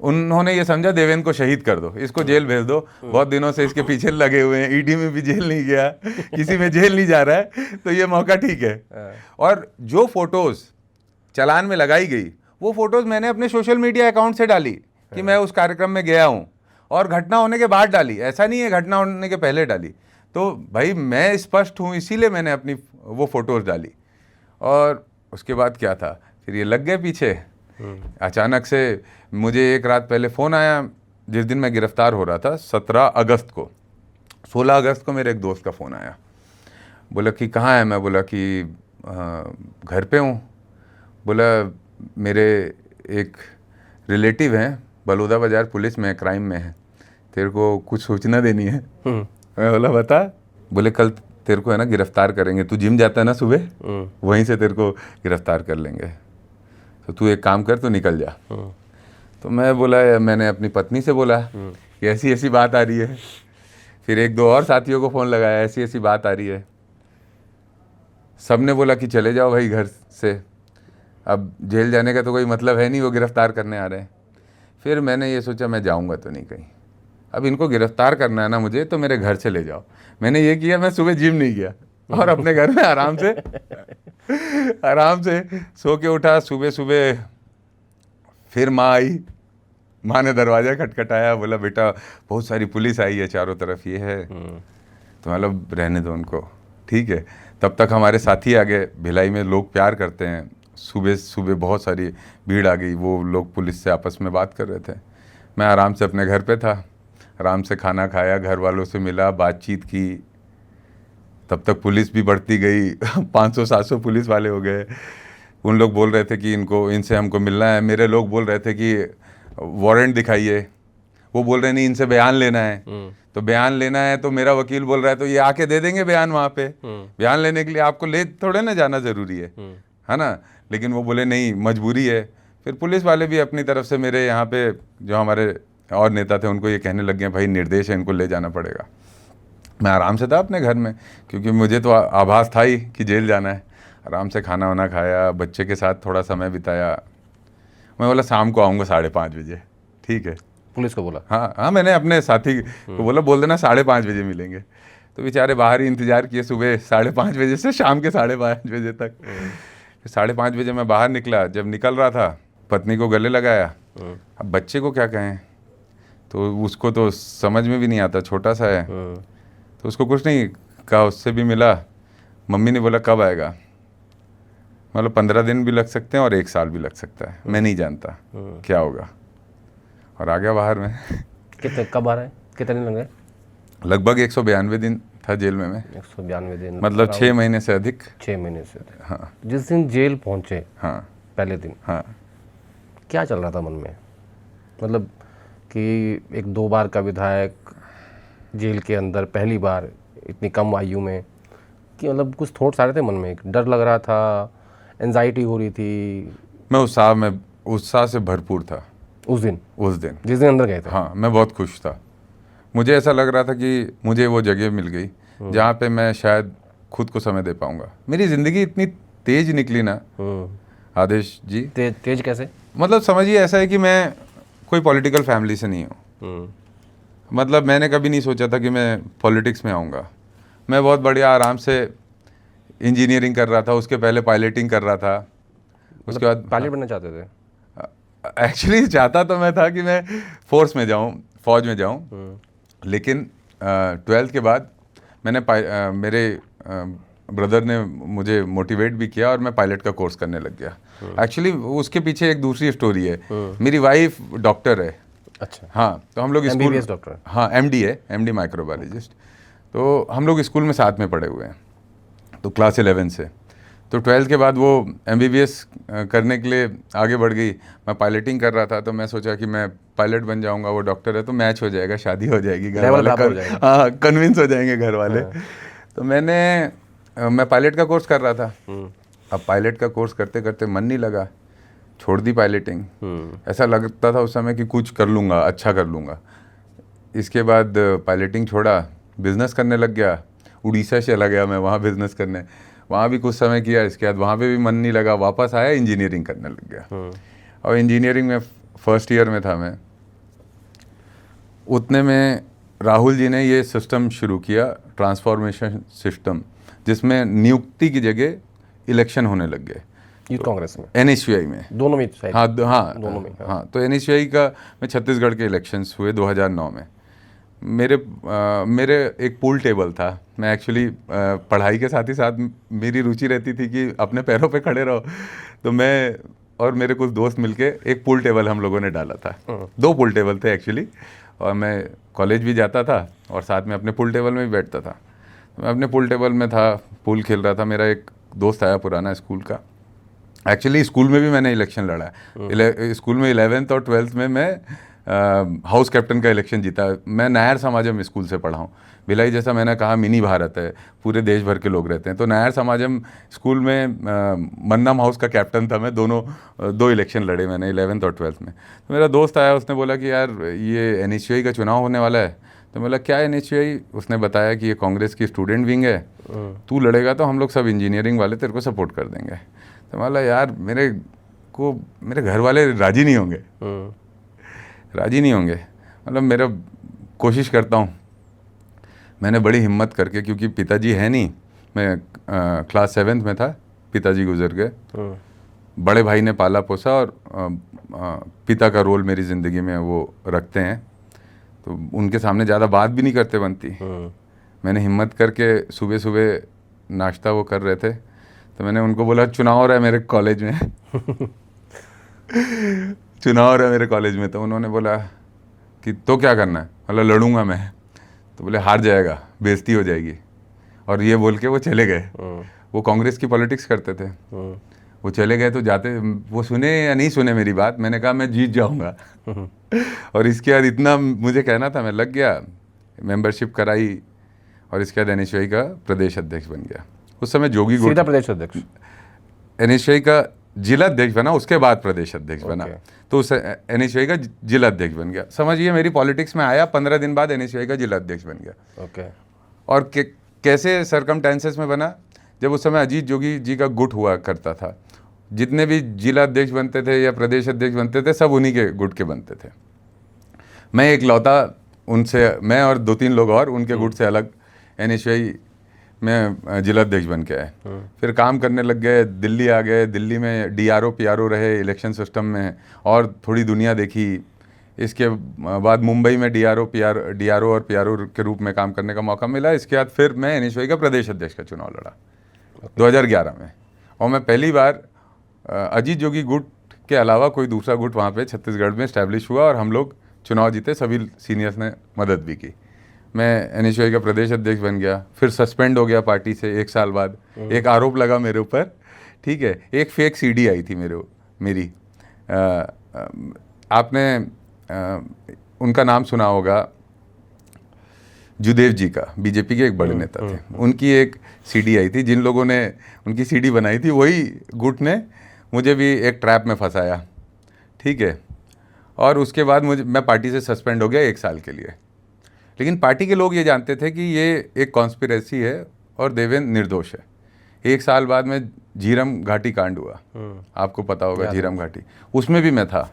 उन्होंने ये समझा देवेंद्र को शहीद कर दो, इसको जेल भेज दो। बहुत दिनों से इसके पीछे लगे हुए हैं, ईडी में भी जेल नहीं गया, किसी में जेल नहीं जा रहा है, तो ये मौका ठीक है। और जो फोटोज़ चालान में लगाई गई, वो फोटोज़ मैंने अपने सोशल मीडिया अकाउंट से डाली कि मैं उस कार्यक्रम में गया हूँ, और घटना होने के बाद डाली, ऐसा नहीं है घटना होने के पहले डाली। तो भाई मैं स्पष्ट हूँ, इसीलिए मैंने अपनी वो फोटोज़ डाली। और उसके बाद क्या था, फिर ये लग गए पीछे। अचानक से मुझे एक रात पहले फ़ोन आया, जिस दिन मैं गिरफ़्तार हो रहा था 17 अगस्त को। 16 अगस्त को मेरे एक दोस्त का फ़ोन आया, बोला कि कहाँ है? मैं बोला कि घर पे हूँ। बोला मेरे एक रिलेटिव हैं बलौदा बाज़ार पुलिस में, क्राइम में है, तेरे को कुछ सूचना देनी है। मैं बोला बता। बोले कल तेरे को है ना गिरफ़्तार करेंगे, तू जिम जाता है ना सुबह, वहीं से तेरे को गिरफ़्तार कर लेंगे, तो तू एक काम कर, तो निकल जा। तो मैं बोला, मैंने अपनी पत्नी से बोला कि ऐसी ऐसी बात आ रही है। फिर 1-2 और साथियों को फ़ोन लगाया, ऐसी ऐसी बात आ रही है। सब ने बोला कि चले जाओ भाई घर से, अब जेल जाने का तो कोई मतलब है नहीं, वो गिरफ़्तार करने आ रहे हैं। फिर मैंने ये सोचा मैं जाऊंगा तो नहीं कहीं, अब इनको गिरफ़्तार करना है ना मुझे, तो मेरे घर से ले जाओ। मैंने ये किया, मैं सुबह जिम नहीं गया और अपने घर में आराम से सो के उठा। सुबह सुबह फिर माँ आई, माँ ने दरवाज़ा खटखटाया, बोला बेटा बहुत सारी पुलिस आई है चारों तरफ, ये है, तो मतलब रहने दो उनको, ठीक है। तब तक हमारे साथी आ गए, भिलाई में लोग प्यार करते हैं, सुबह सुबह बहुत सारी भीड़ आ गई, वो लोग पुलिस से आपस में बात कर रहे थे। मैं आराम से अपने घर पे था, आराम से खाना खाया, घर वालों से मिला, बातचीत की। तब तक पुलिस भी बढ़ती गई 500-700 पुलिस वाले हो गए। उन लोग बोल रहे थे कि इनसे हमको मिलना है, मेरे लोग बोल रहे थे कि वारंट दिखाइए, वो बोल रहे नहीं इनसे बयान लेना है। तो बयान लेना है तो मेरा वकील बोल रहा है तो ये आके दे देंगे बयान वहाँ पे। बयान लेने के लिए आपको ले थोड़े ना जाना ज़रूरी है ना, लेकिन वो बोले नहीं मजबूरी है। फिर पुलिस वाले भी अपनी तरफ से मेरे यहाँ पे जो हमारे और नेता थे उनको ये कहने लग गए भाई निर्देश है, इनको ले जाना पड़ेगा। मैं आराम से था अपने घर में, क्योंकि मुझे तो आभास था ही कि जेल जाना है। आराम से खाना वाना खाया, बच्चे के साथ थोड़ा समय बिताया। मैं बोला शाम को आऊँगा 5:30 बजे। ठीक है, पुलिस को बोला? हाँ हाँ, मैंने अपने साथी को बोला बोल देना 5:30 बजे मिलेंगे। तो बेचारे बाहर ही इंतज़ार किए सुबह 5:30 बजे से शाम के 5:30 बजे तक। 5:30 बजे मैं बाहर निकला। जब निकल रहा था पत्नी को गले लगाया। अब बच्चे को क्या कहें, तो उसको तो समझ में भी नहीं आता, छोटा सा है। तो उसको कुछ नहीं कहा, उससे भी मिला। मम्मी ने बोला कब आएगा, मतलब 15 दिन भी लग सकते हैं और 1 साल भी लग सकता है, मैं नहीं जानता क्या होगा। और आ गया बाहर में। कितने कब आ रहा है, कितने दिन लग गए? लगभग 192 दिन था जेल में मैं। 192 दिन, मतलब 6 महीने से अधिक। 6 महीने से। हाँ जिस दिन जेल पहुंचे, हाँ पहले दिन, हाँ। क्या चल रहा था मन में? मतलब कि एक 2 बार का विधायक जेल के अंदर पहली बार इतनी कम आयु में, कि मतलब कुछ थॉट्स आ रहे थे मन में? डर लग रहा था, एंजाइटी हो रही थी? मैं उत्साह से भरपूर था उस दिन जिस दिन अंदर गए थे? हाँ, मैं बहुत खुश था। मुझे ऐसा लग रहा था कि मुझे वो जगह मिल गई जहाँ पे मैं शायद खुद को समय दे पाऊंगा। मेरी ज़िंदगी इतनी तेज निकली ना आदेश जी। तेज कैसे? मतलब समझिए ऐसा है कि मैं कोई पॉलिटिकल फैमिली से नहीं हूँ। मतलब मैंने कभी नहीं सोचा था कि मैं पॉलिटिक्स में आऊँगा। मैं बहुत बढ़िया आराम से इंजीनियरिंग कर रहा था, उसके पहले पायलटिंग कर रहा था, उसके बाद पायलट बनना चाहते थे? एक्चुअली चाहता तो मैं था कि मैं फोर्स में जाऊँ, फौज में जाऊँ। लेकिन 12th के बाद मैंने मेरे ब्रदर ने मुझे मोटिवेट भी किया और मैं पायलट का कोर्स करने लग गया। एक्चुअली उसके पीछे एक दूसरी स्टोरी है। मेरी वाइफ डॉक्टर है। अच्छा। हाँ, तो हम लोग स्कूल, MBBS डॉक्टर? हाँ, MD है, MD माइक्रोबायोलॉजिस्ट। तो हम लोग स्कूल में साथ में पढ़े हुए हैं, तो क्लास 11 से। तो 12th के बाद वो MBBS करने के लिए आगे बढ़ गई। मैं पायलटिंग कर रहा था, तो मैं सोचा कि मैं पायलट बन जाऊंगा, वो डॉक्टर है, तो मैच हो जाएगा, शादी हो जाएगी, घर वाले हाँ कन्विंस हो जाएंगे घर वाले। तो मैं पायलट का कोर्स कर रहा था। अब पायलट का कोर्स करते करते मन नहीं लगा, छोड़ दी पायलटिंग। ऐसा लगता था उस समय कि कुछ कर लूँगा, अच्छा कर लूँगा। इसके बाद पायलटिंग छोड़ा, बिज़नेस करने लग गया। उड़ीसा चला गया मैं वहाँ बिज़नेस करने, वहाँ भी कुछ समय किया। इसके बाद वहाँ पे भी मन नहीं लगा, वापस आया, इंजीनियरिंग करने लग गया। और इंजीनियरिंग में फर्स्ट ईयर में था मैं, उतने में राहुल जी ने ये सिस्टम शुरू किया, ट्रांसफॉर्मेशन सिस्टम, जिसमें नियुक्ति की जगह इलेक्शन होने लग गए। यूथ कांग्रेस में? NSUI में, दोनों में शायद। हाँ दोनों में। हाँ। तो NSUI का में छत्तीसगढ़ के इलेक्शंस हुए 2009 में। मेरे एक पूल टेबल था। मैं एक्चुअली पढ़ाई के साथ ही साथ मेरी रुचि रहती थी कि अपने पैरों पे खड़े रहो। तो मैं और मेरे कुछ दोस्त मिलके एक पूल टेबल हम लोगों ने डाला था। 2 पूल टेबल थे एक्चुअली, और मैं कॉलेज भी जाता था और साथ में अपने पूल टेबल में भी बैठता था। मैं अपने पूल टेबल में था, पूल खेल रहा था। मेरा एक दोस्त आया पुराना स्कूल का। एक्चुअली स्कूल में भी मैंने इलेक्शन लड़ा है। स्कूल में 11th और 12th में मैं हाउस कैप्टन का इलेक्शन जीता। मैं नायर समाजम स्कूल से पढ़ा हूँ। भिलाई, जैसा मैंने कहा, मिनी भारत है, पूरे देश भर के लोग रहते हैं। तो नायर समाजम स्कूल में मन्नम हाउस का कैप्टन था मैं। 2 इलेक्शन लड़े मैंने 11th और 12th में। तो मेरा दोस्त आया, उसने बोला कि यार ये NSUI का चुनाव होने वाला है। तो बोला क्या NSUI? उसने बताया कि ये कांग्रेस की स्टूडेंट विंग है, तू लड़ेगा तो हम लोग सब इंजीनियरिंग वाले तेरे को सपोर्ट कर देंगे। तो बोला यार मेरे घर वाले राजी नहीं होंगे, मतलब मेरा कोशिश करता हूँ। मैंने बड़ी हिम्मत करके, क्योंकि पिताजी है नहीं, मैं क्लास 7th में था, पिताजी गुजर गए। बड़े भाई ने पाला पोसा और पिता का रोल मेरी ज़िंदगी में वो रखते हैं, तो उनके सामने ज़्यादा बात भी नहीं करते बनती। मैंने हिम्मत करके सुबह सुबह नाश्ता वो कर रहे थे, तो मैंने उनको बोला चुनाव हो रहा है मेरे कॉलेज में चुनाव हो रहा है मेरे कॉलेज में। तो उन्होंने बोला कि तो क्या करना है? मतलब लड़ूंगा मैं। तो बोले हार जाएगा, बेइज्जती हो जाएगी। और ये बोल के वो चले गए। वो कांग्रेस की पॉलिटिक्स करते थे। वो चले गए, तो जाते, वो सुने या नहीं सुने मेरी बात, मैंने कहा मैं जीत जाऊंगा और इसके बाद इतना मुझे कहना था, मैं लग गया, मेंबरशिप कराई, और इसके बाद NSUI का प्रदेश अध्यक्ष बन गया। उस समय जोगी सीधा प्रदेश अध्यक्ष? NSUI का जिला अध्यक्ष बना, उसके बाद प्रदेश अध्यक्ष बना, तो उस एनएसयूआई का जिला अध्यक्ष बन गया। समझिए मेरी पॉलिटिक्स में आया, 15 दिन बाद एनएसयूआई का जिला अध्यक्ष बन गया। ओके। और कैसे सरकमटेंसेस में बना, जब उस समय अजीत जोगी जी का गुट हुआ करता था, जितने भी जिला अध्यक्ष बनते थे या प्रदेश अध्यक्ष बनते थे, सब उन्हीं के गुट के बनते थे। मैं एक लौता उनसे, मैं और 2-3 लोग और उनके गुट से अलग एनएसयूआई में जिला अध्यक्ष बन के आए। फिर काम करने लग गए, दिल्ली आ गए, दिल्ली में डीआरओ पीआरओ रहे इलेक्शन सिस्टम में, और थोड़ी दुनिया देखी। इसके बाद मुंबई में डीआरओ और पीआरओ के रूप में काम करने का मौका मिला। इसके बाद फिर मैं एनएसयूआई का प्रदेश अध्यक्ष का चुनाव लड़ा 2011 में, और मैं पहली बार अजीत जोगी गुट के अलावा कोई दूसरा गुट वहाँ पे छत्तीसगढ़ में इस्टेब्लिश हुआ, और हम लोग चुनाव जीते, सभी सीनियर्स ने मदद भी की। मैं एनएसयूआई का प्रदेश अध्यक्ष बन गया, फिर सस्पेंड हो गया पार्टी से 1 साल बाद। एक आरोप लगा मेरे ऊपर, ठीक है, एक फेक सीडी आई थी मेरी। आपने उनका नाम सुना होगा, जुदेव जी का, बीजेपी के एक बड़े नेता थे, उनकी एक सीडी आई थी। जिन लोगों ने उनकी सीडी बनाई थी, वही गुट ने मुझे भी एक ट्रैप में फंसाया, ठीक है। और उसके बाद मैं पार्टी से सस्पेंड हो गया 1 साल के लिए। लेकिन पार्टी के लोग ये जानते थे कि ये एक कॉन्स्पिरेसी है और देवेंद्र निर्दोष है। 1 साल बाद में झीरम घाटी कांड हुआ, आपको पता होगा झीरम घाटी, उसमें भी मैं था।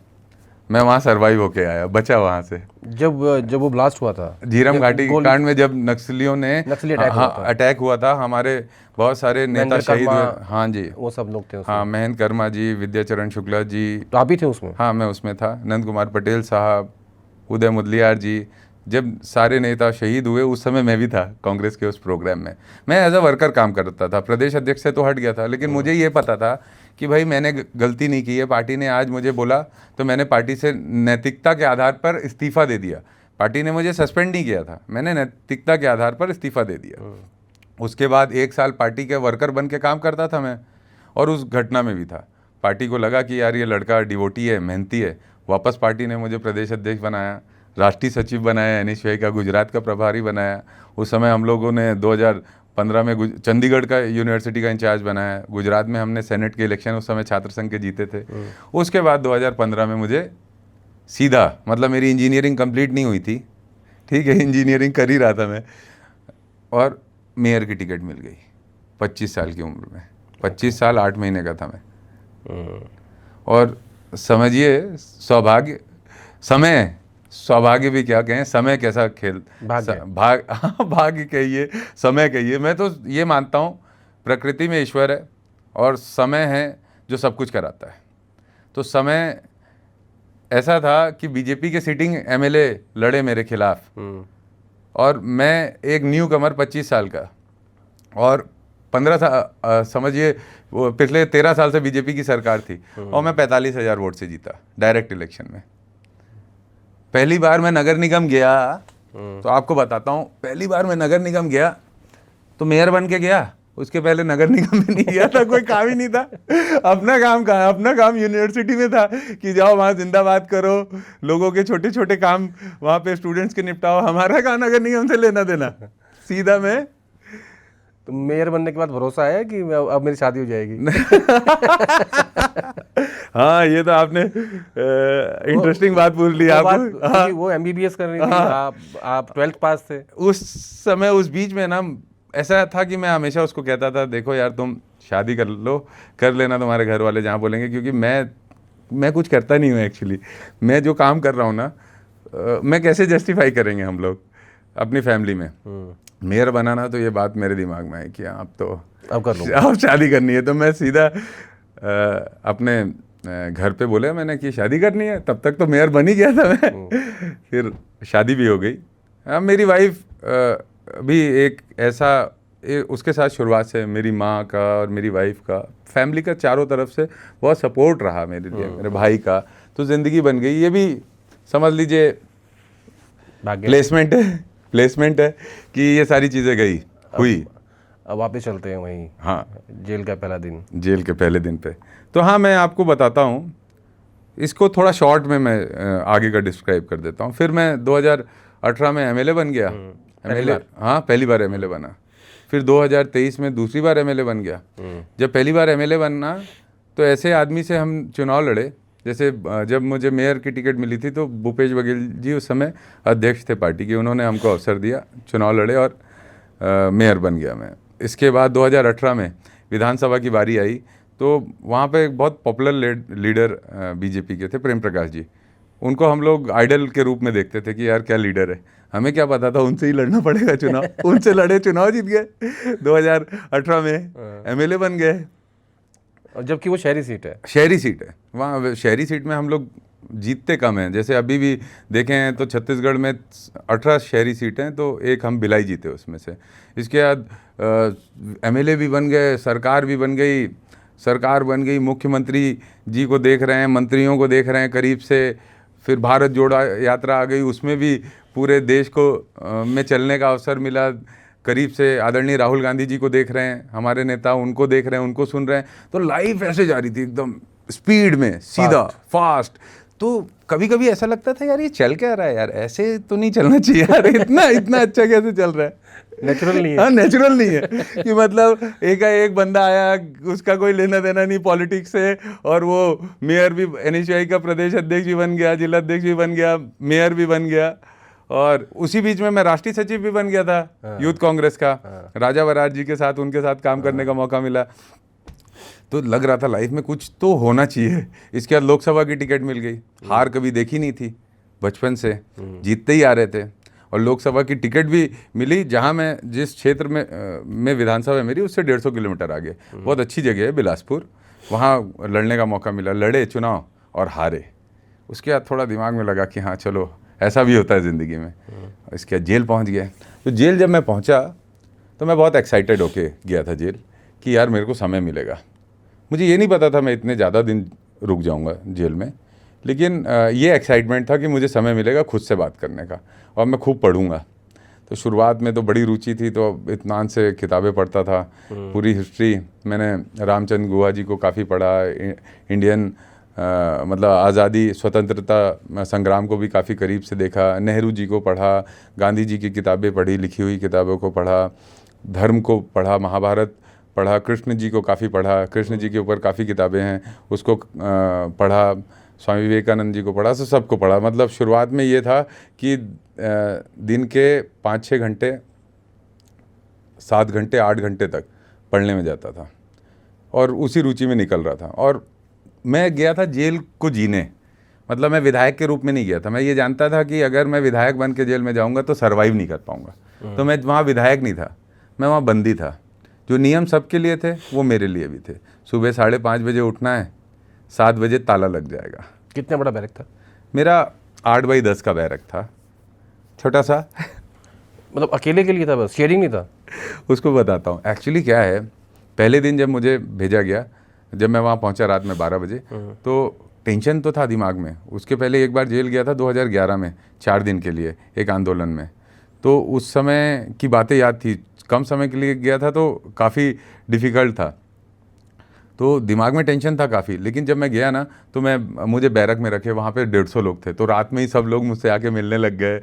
मैं वहाँ सर्वाइव होके आया, बचा वहाँ से। जब वो ब्लास्ट हुआ था झीरम घाटी कांड में, जब नक्सलियों ने अटैक हुआ था, हमारे बहुत सारे नेता शहीद हुए। हाँ जी, वो सब लोग थे उसमें। हाँ, महेंद्र कर्मा जी, विद्याचरण शुक्ला जी, तो आप भी थे उसमें? हाँ, मैं उसमें था। नंद कुमार पटेल साहब, उदय मुदलियार जी, जब सारे नेता शहीद हुए, उस समय मैं भी था कांग्रेस के उस प्रोग्राम में। मैं एज अ वर्कर काम करता था, प्रदेश अध्यक्ष से तो हट गया था, लेकिन मुझे ये पता था कि भाई मैंने गलती नहीं की है। पार्टी ने आज मुझे बोला तो मैंने पार्टी से नैतिकता के आधार पर इस्तीफ़ा दे दिया। पार्टी ने मुझे सस्पेंड नहीं किया था, मैंने नैतिकता के आधार पर इस्तीफ़ा दे दिया। उसके बाद 1 साल पार्टी के वर्कर बन के काम करता था मैं, और उस घटना में भी था। पार्टी को लगा कि यार ये लड़का डिवोटी है, मेहनती है। वापस पार्टी ने मुझे प्रदेश अध्यक्ष बनाया, राष्ट्रीय सचिव बनाया, एनएसयूआई का गुजरात का प्रभारी बनाया। उस समय हम लोगों ने 2015 में चंडीगढ़ का यूनिवर्सिटी का इंचार्ज बनाया। गुजरात में हमने सेनेट के इलेक्शन उस समय छात्र संघ के जीते थे। उसके बाद 2015 में मुझे सीधा, मतलब मेरी इंजीनियरिंग कंप्लीट नहीं हुई थी, ठीक है, इंजीनियरिंग कर ही रहा था मैं, और मेयर की टिकट मिल गई 25 साल की उम्र में। 25 साल 8 महीने का था मैं। और समझिए सौभाग्य भी क्या कहें, समय कैसा खेल, भाग्य कहिए, समय कहिए। मैं तो ये मानता हूँ प्रकृति में ईश्वर है और समय है जो सब कुछ कराता है। तो समय ऐसा था कि बीजेपी के सिटिंग एमएलए लड़े मेरे खिलाफ, और मैं एक न्यू कमर 25 साल का, और 15 साल समझिए, पिछले 13 साल से बीजेपी की सरकार थी, और मैं 45,000 वोट से जीता डायरेक्ट इलेक्शन में। पहली बार मैं नगर निगम गया, तो आपको बताता हूँ, पहली बार मैं नगर निगम गया तो मेयर बन के गया। उसके पहले नगर निगम में नहीं गया था, कोई काम ही नहीं था। अपना काम यूनिवर्सिटी में था कि जाओ वहाँ जिंदाबाद करो, लोगों के छोटे छोटे काम वहाँ पे स्टूडेंट्स के निपटाओ। हमारा कहाँ नगर निगम से लेना देना। सीधा मैं, तो मेयर बनने के बाद भरोसा है कि अब मेरी शादी हो जाएगी? हाँ, ये तो आपने इंटरेस्टिंग बात पूछ ली। आप वो एमबीबीएस कर रही थी, आप 12th पास थे उस समय। उस बीच में ना ऐसा था कि मैं हमेशा उसको कहता था, देखो यार तुम शादी कर लेना, तुम्हारे घर वाले जहाँ बोलेंगे, क्योंकि मैं कुछ करता नहीं हूँ एक्चुअली। मैं जो काम कर रहा हूँ ना, मैं कैसे जस्टिफाई करेंगे हम लोग अपनी फैमिली में। मेयर बनाना, तो ये बात मेरे दिमाग में है कि अब तो अब शादी करनी है। तो मैं सीधा अपने घर पे बोले मैंने कि शादी करनी है। तब तक तो मेयर बन ही गया था मैं। फिर शादी भी हो गई। अब मेरी वाइफ भी एक ऐसा, उसके साथ शुरुआत से मेरी माँ का और मेरी वाइफ का, फैमिली का चारों तरफ से बहुत सपोर्ट रहा मेरे लिए, मेरे भाई का। तो ज़िंदगी बन गई। ये भी समझ लीजिए प्लेसमेंट है कि ये सारी चीज़ें हुई। अब वापस चलते हैं वहीं। हाँ, जेल के पहले दिन पे। तो हाँ, मैं आपको बताता हूँ, इसको थोड़ा शॉर्ट में मैं आगे का डिस्क्राइब कर देता हूँ। फिर मैं 2018 में एमएलए बन गया। पहली बार एमएलए बना। फिर 2023 में दूसरी बार एमएलए बन गया। जब पहली बार एमएलए बनना तो ऐसे आदमी से हम चुनाव लड़े। जैसे जब मुझे मेयर की टिकट मिली थी तो भूपेश बघेल जी उस समय अध्यक्ष थे पार्टी के, उन्होंने हमको अवसर दिया, चुनाव लड़े और मेयर बन गया मैं। इसके बाद 2018 में विधानसभा की बारी आई तो वहाँ पे एक बहुत पॉपुलर लीडर बीजेपी के थे, प्रेम प्रकाश जी। उनको हम लोग आइडल के रूप में देखते थे कि यार क्या लीडर है। हमें क्या पता था उनसे ही लड़ना पड़ेगा चुनाव। उनसे लड़े, चुनाव जीत गए 2018 में, एमएलए बन गए। और जबकि वो शहरी सीट है। शहरी सीट है, वहाँ शहरी सीट में हम लोग जीतते कम हैं। जैसे अभी भी देखें तो छत्तीसगढ़ में 18 शहरी सीटें हैं, तो एक हम भिलाई जीते उसमें से। इसके बाद एमएलए भी बन गए, सरकार भी बन गई, सरकार बन गई, मुख्यमंत्री जी को देख रहे हैं, मंत्रियों को देख रहे हैं करीब से। फिर भारत जोड़ो यात्रा आ गई, उसमें भी पूरे देश को में चलने का अवसर मिला करीब से। आदरणीय राहुल गांधी जी को देख रहे हैं, हमारे नेता, उनको देख रहे हैं, उनको सुन रहे हैं। तो लाइफ ऐसे जा रही थी एकदम स्पीड में, सीधा फास्ट। तो कभी कभी ऐसा लगता था यार ये चल क्या रहा है यार, ऐसे तो नहीं चलना चाहिए यार, इतना इतना अच्छा कैसे चल रहा है। नेचुरल नहीं है। हाँ, नेचुरल नहीं है कि मतलब एक बंदा आया, उसका कोई लेना देना नहीं पॉलिटिक्स से, और वो मेयर भी, एनएसयूआई का प्रदेश अध्यक्ष भी बन गया, जिला अध्यक्ष भी बन गया, मेयर भी बन गया, और उसी बीच में मैं राष्ट्रीय सचिव भी बन गया था यूथ कांग्रेस का। राजा बरार जी के साथ, उनके साथ काम करने का मौका मिला। तो लग रहा था लाइफ में कुछ तो होना चाहिए। इसके बाद लोकसभा की टिकट मिल गई। हार कभी देखी नहीं थी, बचपन से जीतते ही आ रहे थे। और लोकसभा की टिकट भी मिली जहां मैं, जिस क्षेत्र में विधानसभा है मेरी, उससे 150 किलोमीटर आगे बहुत अच्छी जगह है बिलासपुर, वहाँ लड़ने का मौका मिला। लड़े चुनाव और हारे। उसके बाद थोड़ा दिमाग में लगा कि हाँ चलो ऐसा भी होता है ज़िंदगी में। इसके बाद जेल पहुँच गए। तो जेल जब मैं पहुँचा तो मैं बहुत एक्साइटेड होके गया था जेल, कि यार मेरे को समय मिलेगा। मुझे ये नहीं पता था मैं इतने ज़्यादा दिन रुक जाऊंगा जेल में, लेकिन ये एक्साइटमेंट था कि मुझे समय मिलेगा खुद से बात करने का, और मैं खूब पढ़ूंगा। तो शुरुआत में तो बड़ी रुचि थी, तो इत्मीनान से किताबें पढ़ता था। पूरी हिस्ट्री मैंने रामचंद्र गुहा जी को काफ़ी पढ़ा, इंडियन मतलब आज़ादी स्वतंत्रता संग्राम को भी काफ़ी करीब से देखा, नेहरू जी को पढ़ा, गांधी जी की किताबें पढ़ी, लिखी हुई किताबों को पढ़ा, धर्म को पढ़ा, महाभारत पढ़ा, कृष्ण जी को काफ़ी पढ़ा, कृष्ण जी के ऊपर काफ़ी किताबें हैं उसको पढ़ा, स्वामी विवेकानंद जी को पढ़ा, तो सबको पढ़ा। मतलब शुरुआत में ये था कि दिन के 5-6 घंटे, 7 घंटे, 8 घंटे तक पढ़ने में जाता था, और उसी रुचि में निकल रहा था। और मैं गया था जेल को जीने, मतलब मैं विधायक के रूप में नहीं गया था। मैं ये जानता था कि अगर मैं विधायक बन के जेल में जाऊँगा तो सर्वाइव नहीं कर पाऊँगा। तो मैं वहाँ विधायक नहीं था, मैं वहाँ बंदी था। जो नियम सबके लिए थे वो मेरे लिए भी थे। सुबह 5:30 बजे उठना है, 7 बजे ताला लग जाएगा। कितना बड़ा बैरक था? मेरा 8x10 का बैरक था, छोटा सा। मतलब अकेले के लिए था, बस शेयरिंग नहीं था? उसको बताता हूँ एक्चुअली क्या है। पहले दिन जब मुझे भेजा गया, जब मैं वहाँ पहुँचा रात में 12 बजे, तो टेंशन तो था दिमाग में। उसके पहले एक बार जेल गया था 2011 में 4 दिन के लिए एक आंदोलन में, तो उस समय की बातें याद थी। कम समय के लिए गया था तो काफ़ी डिफ़िकल्ट था, तो दिमाग में टेंशन था काफ़ी। लेकिन जब मैं गया ना तो मुझे बैरक में रखे, वहाँ पे 150 लोग थे। तो रात में ही सब लोग मुझसे आके मिलने लग गए।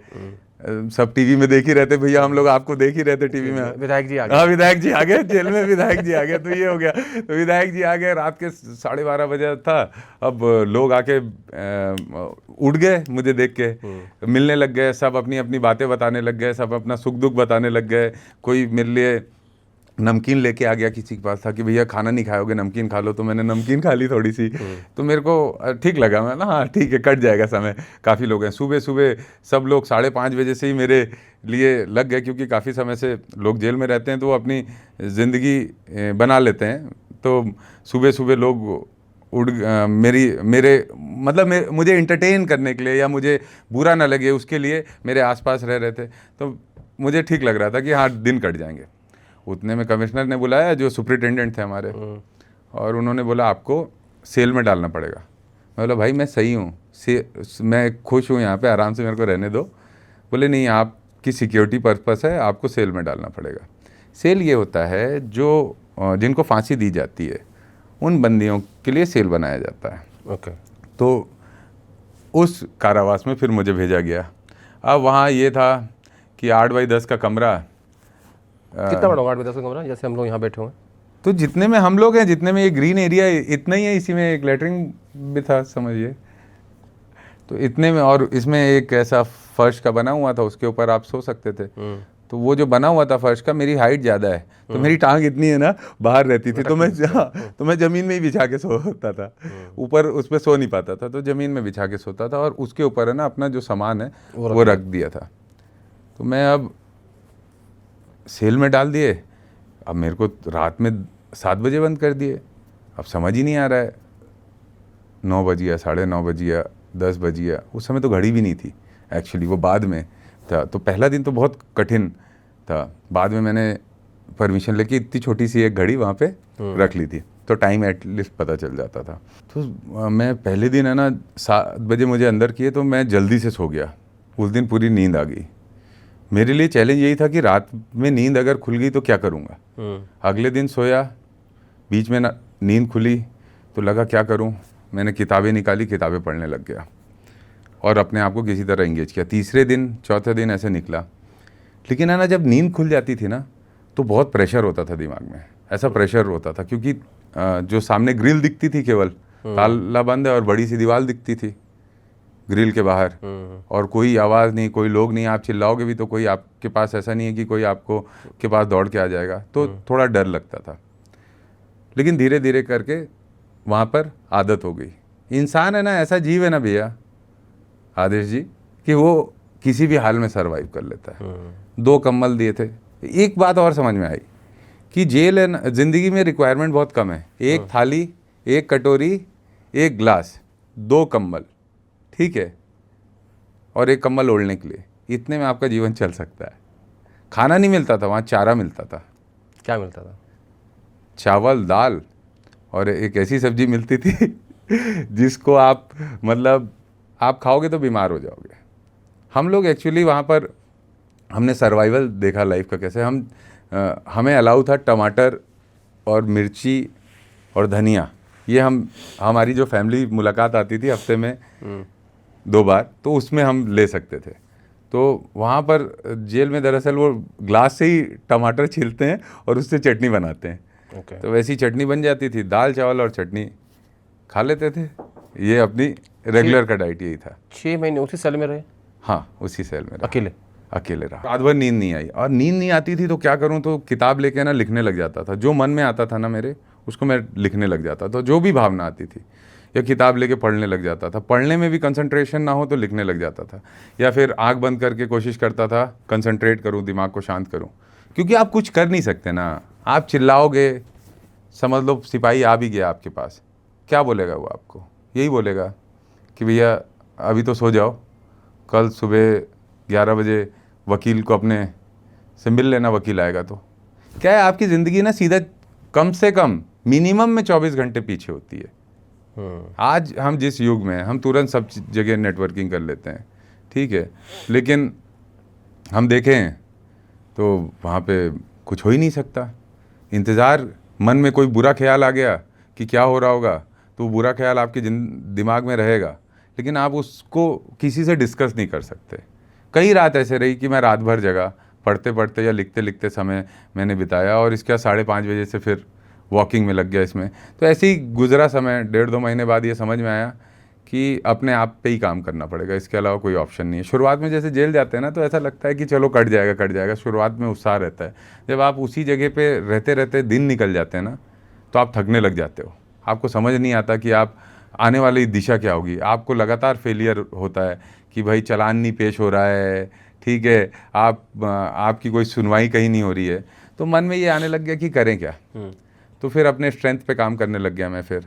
सब टीवी में देख ही रहते, भैया हम लोग आपको देख ही रहते टीवी में, विधायक जी आ गए। हाँ विधायक जी आ गए, जेल में विधायक जी आ गए। तो ये हो गया, तो विधायक जी आ गए। रात के 12:30 बजे था। अब लोग आके उठ गए मुझे देख के, मिलने लग गए, सब अपनी अपनी बातें बताने लग गए, सब अपना सुख दुख बताने लग गए। कोई मेरे लिए नमकीन लेके आ गया, किसी के पास था कि भैया खाना नहीं खाओगे, नमकीन खा लो। तो मैंने नमकीन खा ली थोड़ी सी, तो मेरे को ठीक लगा। मैं ना हाँ ठीक है, कट जाएगा समय। काफ़ी लोग हैं। सुबह सुबह सब लोग 5:30 बजे से ही मेरे लिए लग गए, क्योंकि काफ़ी समय से लोग जेल में रहते हैं तो वो अपनी ज़िंदगी बना लेते हैं। तो सुबह सुबह लोग मेरे मतलब मुझे इंटरटेन करने के लिए, या मुझे बुरा ना लगे उसके लिए मेरे आसपास रह रहे थे। तो मुझे ठीक लग रहा था कि हाँ दिन कट जाएंगे। उतने में कमिश्नर ने बुलाया, जो सुपरिटेंडेंट थे हमारे, और उन्होंने बोला आपको सेल में डालना पड़ेगा। मैं बोला भाई मैं सही हूँ, मैं खुश हूँ यहाँ पे, आराम से मेरे को रहने दो। बोले नहीं, आपकी सिक्योरिटी पर्पस है, आपको सेल में डालना पड़ेगा। सेल ये होता है जो जिनको फांसी दी जाती है उन बंदियों के लिए सेल बनाया जाता है। ओके। तो उस कारावास में फिर मुझे भेजा गया। अब वहाँ ये था कि 8x10 का कमरा। कितना बड़ा होगा 8x10 का कमरा, जैसे हम लोग यहाँ बैठे हुए हैं? तो जितने में हम लोग हैं, जितने में ये ग्रीन एरिया इतना ही है, इसी में एक लेटरिन भी था समझिए, तो इतने में, और इसमें एक ऐसा फर्श का बना हुआ था, उसके ऊपर आप सो सकते थे। तो वो जो बना हुआ था फर्श का, मेरी हाइट ज़्यादा है, तो मेरी टांग इतनी है ना, बाहर रहती थी, तो मैं ज़मीन में ही बिछा के सोता था, ऊपर उस पर सो नहीं पाता था, तो ज़मीन में बिछा के सोता था, और उसके ऊपर है ना अपना जो सामान है वो रख दिया था। तो मैं अब सेल में डाल दिए, अब मेरे को रात में 7 बजे बंद कर दिए, अब समझ ही नहीं आ रहा है 9 बज गया, 9:30 बज गया, 10 बज गया, उस समय तो घड़ी भी नहीं थी एक्चुअली, वो बाद में था। तो पहला दिन तो बहुत कठिन था, बाद में मैंने परमिशन लेके इतनी छोटी सी एक घड़ी वहाँ पे रख ली थी, तो टाइम एटलीस्ट पता चल जाता था। तो मैं पहले दिन है ना 7 बजे मुझे अंदर किए, तो मैं जल्दी से सो गया, उस दिन पूरी नींद आ गई। मेरे लिए चैलेंज यही था कि रात में नींद अगर खुल गई तो क्या करूँगा। अगले दिन सोया, बीच में ना नींद खुली, तो लगा क्या करूँ, मैंने किताबें निकाली, किताबें पढ़ने लग गया और अपने आप को किसी तरह एंगेज किया। तीसरे दिन चौथे दिन ऐसे निकला, लेकिन है ना जब नींद खुल जाती थी ना, तो बहुत प्रेशर होता था दिमाग में, ऐसा प्रेशर होता था, क्योंकि जो सामने ग्रिल दिखती थी, केवल ताला बंद है और बड़ी सी दीवार दिखती थी ग्रिल के बाहर, और कोई आवाज़ नहीं, कोई लोग नहीं, आप चिल्लाओगे भी तो कोई आपके पास ऐसा नहीं है कि कोई आपको के पास दौड़ के आ जाएगा, तो थोड़ा डर लगता था। लेकिन धीरे धीरे करके वहाँ पर आदत हो गई। इंसान है ना, ऐसा जीव है ना भैया आदेश जी, कि वो किसी भी हाल में सरवाइव कर लेता है। 2 कंबल दिए थे। एक बात और समझ में आई कि जेल है ना, ज़िंदगी में रिक्वायरमेंट बहुत कम है, एक थाली, एक कटोरी, एक ग्लास, 2 कंबल, ठीक है, और एक कंबल ओढ़ने के लिए, इतने में आपका जीवन चल सकता है। खाना नहीं मिलता था वहाँ, चारा मिलता था। क्या मिलता था? चावल, दाल, और एक ऐसी सब्जी मिलती थी जिसको आप मतलब आप खाओगे तो बीमार हो जाओगे। हम लोग एक्चुअली वहाँ पर हमने सर्वाइवल देखा लाइफ का कैसे। हमें अलाउ था टमाटर और मिर्ची और धनिया, ये हमारी जो फैमिली मुलाकात आती थी हफ्ते में 2 बार, तो उसमें हम ले सकते थे। तो वहाँ पर जेल में दरअसल वो ग्लास से ही टमाटर छीलते हैं और उससे चटनी बनाते हैं। तो वैसी चटनी बन जाती थी, दाल चावल और चटनी खा लेते थे। ये अपनी रेगुलर का डाइट यही था। 6 महीने उसी सेल में रहे? हाँ, उसी सेल में अकेले रहा। रात भर नींद नहीं आई, और नींद नहीं आती थी तो क्या करूँ, तो किताब लेके ना लिखने लग जाता था। जो मन में आता था ना मेरे, उसको मैं लिखने लग जाता था, जो भी भावना आती थी, या किताब लेके पढ़ने लग जाता था। पढ़ने में भी कंसंट्रेशन ना हो तो लिखने लग जाता था, या फिर आंख बंद करके कोशिश करता था कंसंट्रेट करूँ, दिमाग को शांत करूँ, क्योंकि आप कुछ कर नहीं सकते ना। आप चिल्लाओगे, समझ लो सिपाही आ भी गया आपके पास, क्या बोलेगा वो आपको? यही बोलेगा कि भैया अभी तो सो जाओ, कल सुबह 11 बजे वकील को अपने से मिल लेना, वकील आएगा। तो क्या है, आपकी ज़िंदगी ना सीधा कम से कम मिनिमम में 24 घंटे पीछे होती है। आज हम जिस युग में हैं, हम तुरंत सब जगह नेटवर्किंग कर लेते हैं, ठीक है, लेकिन हम देखें तो वहाँ पे कुछ हो ही नहीं सकता। इंतज़ार, मन में कोई बुरा ख्याल आ गया कि क्या हो रहा होगा, तो बुरा ख्याल आपके दिमाग में रहेगा, लेकिन आप उसको किसी से डिस्कस नहीं कर सकते। कई रात ऐसे रही कि मैं रात भर जगा, पढ़ते पढ़ते या लिखते लिखते समय मैंने बिताया, और इसके 5:30 बजे से फिर वॉकिंग में लग गया इसमें। तो ऐसे ही गुजरा समय। 1.5-2 महीने बाद ये समझ में आया कि अपने आप पे ही काम करना पड़ेगा, इसके अलावा कोई ऑप्शन नहीं है। शुरुआत में जैसे जेल जाते हैं ना, तो ऐसा लगता है कि चलो कट जाएगा, शुरुआत में उत्साह रहता है। जब आप उसी जगह पे रहते रहते दिन निकल जाते हैं ना, तो आप थकने लग जाते हो, आपको समझ नहीं आता कि आप आने वाली दिशा क्या होगी। आपको लगातार फेलियर होता है कि भाई चालान नहीं पेश हो रहा है, ठीक है, आपकी कोई सुनवाई कहीं नहीं हो रही है। तो मन में ये आने लग गया कि करें क्या। तो फिर अपने स्ट्रेंथ पे काम करने लग गया मैं। फिर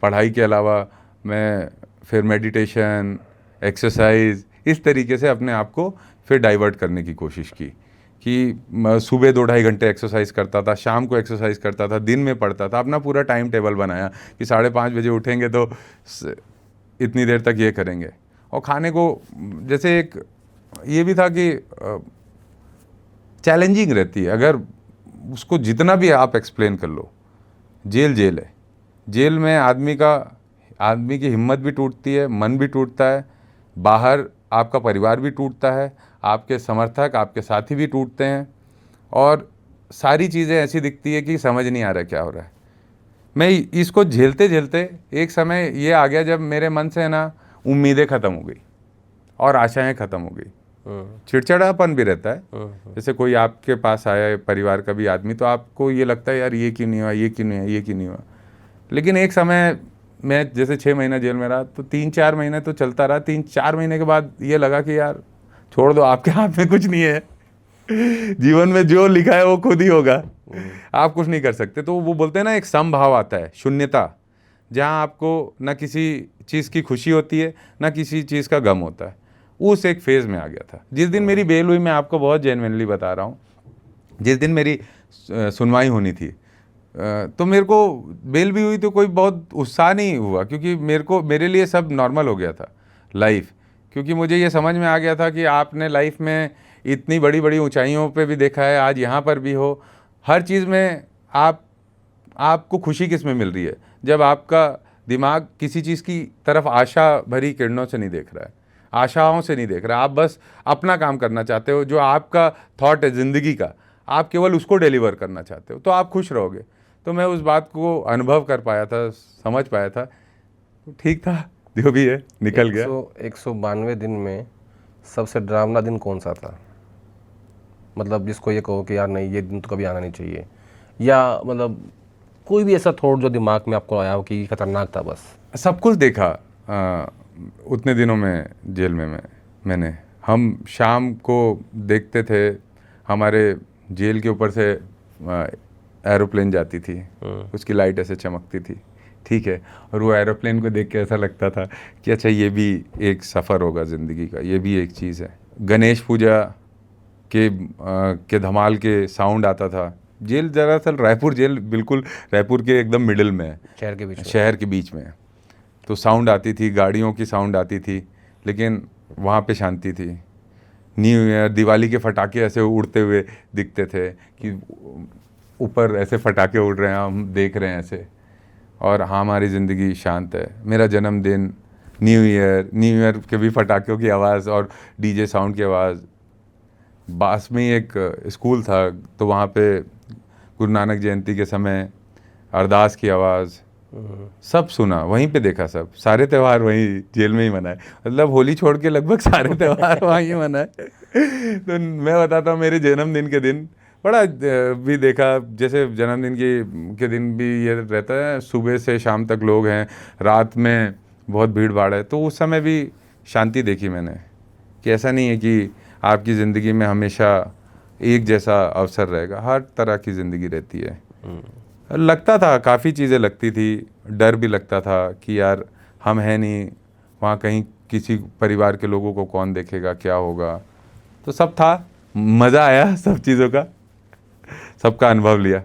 पढ़ाई के अलावा मैं फिर मेडिटेशन, एक्सरसाइज, इस तरीके से अपने आप को फिर डाइवर्ट करने की कोशिश की कि सुबह 2-2.5 घंटे एक्सरसाइज करता था, शाम को एक्सरसाइज करता था, दिन में पढ़ता था। अपना पूरा टाइम टेबल बनाया कि 5:30 बजे उठेंगे तो इतनी देर तक ये करेंगे। और खाने को जैसे एक ये भी था कि चैलेंजिंग रहती है, अगर उसको जितना भी आप एक्सप्लेन कर लो। जेल है, जेल में आदमी की हिम्मत भी टूटती है, मन भी टूटता है, बाहर आपका परिवार भी टूटता है, आपके समर्थक, आपके साथी भी टूटते हैं, और सारी चीज़ें ऐसी दिखती है कि समझ नहीं आ रहा क्या हो रहा है। मैं इसको झेलते झेलते एक समय ये आ गया जब मेरे मन से ना उम्मीदें ख़त्म हो गई और आशाएं ख़त्म हो गई। चिड़चिड़ापन भी रहता है। जैसे कोई आपके पास आया है परिवार का भी आदमी, तो आपको ये लगता है यार ये क्यों नहीं हुआ, ये क्यों नहीं हुआ, ये क्यों नहीं हुआ। लेकिन एक समय मैं जैसे 6 महीना जेल में रहा, तो 3-4 महीने तो चलता रहा। 3-4 महीने के बाद ये लगा कि यार छोड़ दो, आपके हाथ में कुछ नहीं है। जीवन में जो लिखा है वो खुद ही होगा, आप कुछ नहीं कर सकते। तो वो बोलते हैं ना, एक समभाव आता है, शून्यता, जहाँ आपको ना किसी चीज़ की खुशी होती है ना किसी चीज़ का गम होता है। उस एक फेज़ में आ गया था। जिस दिन मेरी बेल हुई, मैं आपको बहुत जेन्युइनली बता रहा हूँ, जिस दिन मेरी सुनवाई होनी थी, तो मेरे को बेल भी हुई तो कोई बहुत उत्साह नहीं हुआ, क्योंकि मेरे लिए सब नॉर्मल हो गया था लाइफ। क्योंकि मुझे ये समझ में आ गया था कि आपने लाइफ में इतनी बड़ी बड़ी ऊंचाइयों पे भी देखा है, आज यहाँ पर भी हो। हर चीज़ में आपको खुशी किस में मिल रही है? जब आपका दिमाग किसी चीज़ की तरफ आशा भरी किरणों से नहीं देख रहा है, आशाओं से नहीं देख रहा है, आप बस अपना काम करना चाहते हो, जो आपका थॉट है ज़िंदगी का, आप केवल उसको डिलीवर करना चाहते हो, तो आप खुश रहोगे। तो मैं उस बात को अनुभव कर पाया था, समझ पाया था। तो ठीक था, जो भी है निकल गया। 192 दिन में सबसे डरावना दिन कौन सा था? मतलब जिसको ये कहो कि यार नहीं, ये दिन तो कभी आना नहीं चाहिए, या मतलब कोई भी ऐसा थॉट जो दिमाग में आपको आया हो कि खतरनाक था बस? सब कुछ देखा उतने दिनों में जेल में मैंने। हम शाम को देखते थे, हमारे जेल के ऊपर से एरोप्लेन जाती थी, उसकी लाइट ऐसे चमकती थी, ठीक है। और वो एरोप्लेन को देख के ऐसा लगता था कि अच्छा ये भी एक सफ़र होगा ज़िंदगी का, ये भी एक चीज़ है। गणेश पूजा के धमाल के साउंड आता था। जेल दरअसल रायपुर जेल बिल्कुल रायपुर के एकदम मिडिल में है, शहर के बीच में है। तो साउंड आती थी, गाड़ियों की साउंड आती थी, लेकिन वहाँ पे शांति थी। न्यू ईयर, दिवाली के फटाके ऐसे उड़ते हुए दिखते थे कि ऊपर ऐसे फटाके उड़ रहे हैं, हम देख रहे हैं ऐसे, और हाँ हमारी ज़िंदगी शांत है। मेरा जन्मदिन, न्यू ईयर के भी फटाकों की आवाज़ और डीजे साउंड की आवाज़। पास में ही एक स्कूल था, तो वहाँ पे गुरु नानक जयंती के समय अरदास की आवाज़, सब सुना, वहीं पे देखा। सब सारे त्यौहार वहीं जेल में ही मनाए, मतलब होली छोड़ के लगभग सारे त्यौहार वहीं मनाए। तो मैं बताता हूँ, मेरे जन्मदिन के दिन बड़ा भी देखा। जैसे जन्मदिन के दिन भी ये रहता है, सुबह से शाम तक लोग हैं, रात में बहुत भीड़ भाड़ है। तो उस समय भी शांति देखी मैंने, कि ऐसा नहीं है कि आपकी ज़िंदगी में हमेशा एक जैसा अवसर रहेगा, हर तरह की ज़िंदगी रहती है। लगता था, काफ़ी चीज़ें लगती थी, डर भी लगता था कि यार हम हैं नहीं वहाँ, कहीं किसी परिवार के लोगों को कौन देखेगा, क्या होगा। तो सब था, मज़ा आया सब चीज़ों का, सबका अनुभव लिया।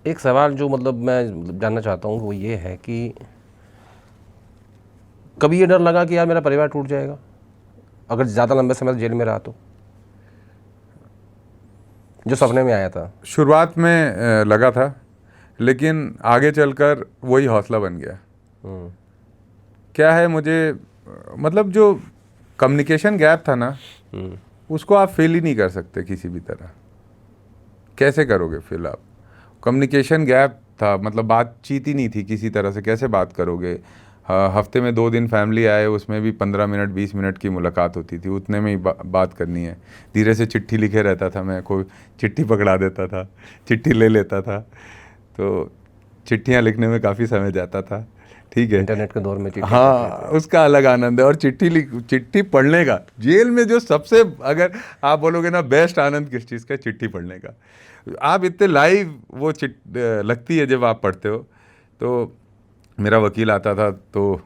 एक सवाल जो मतलब मैं जानना चाहता हूँ वो ये है कि कभी ये डर लगा कि यार मेरा परिवार टूट जाएगा अगर ज़्यादा लंबे समय जेल में रहा तो, जो सपने में आया था? शुरुआत में लगा था, लेकिन आगे चलकर वही हौसला बन गया। क्या है, मुझे मतलब जो कम्युनिकेशन गैप था ना, उसको आप फिल ही नहीं कर सकते किसी भी तरह। कैसे करोगे फिल आप? कम्युनिकेशन गैप था, मतलब बातचीत ही नहीं थी किसी तरह से, कैसे बात करोगे? हफ्ते में 2 दिन फैमिली आए, उसमें भी 15 मिनट 20 मिनट की मुलाकात होती थी, उतने में ही बात करनी है। धीरे से चिट्ठी लिखे रहता था मैं, कोई चिट्ठी पकड़ा देता था, चिट्ठी ले लेता था, तो चिट्ठियाँ लिखने में काफ़ी समय जाता था, ठीक है। इंटरनेट के दौर में चिट्ठी, हाँ, उसका अलग आनंद है। और चिट्ठी पढ़ने का जेल में जो सबसे, अगर आप बोलोगे ना बेस्ट आनंद किस चीज़ का, चिट्ठी पढ़ने का। आप इतने लाइव वो लगती है जब आप पढ़ते हो। तो मेरा वकील आता था, तो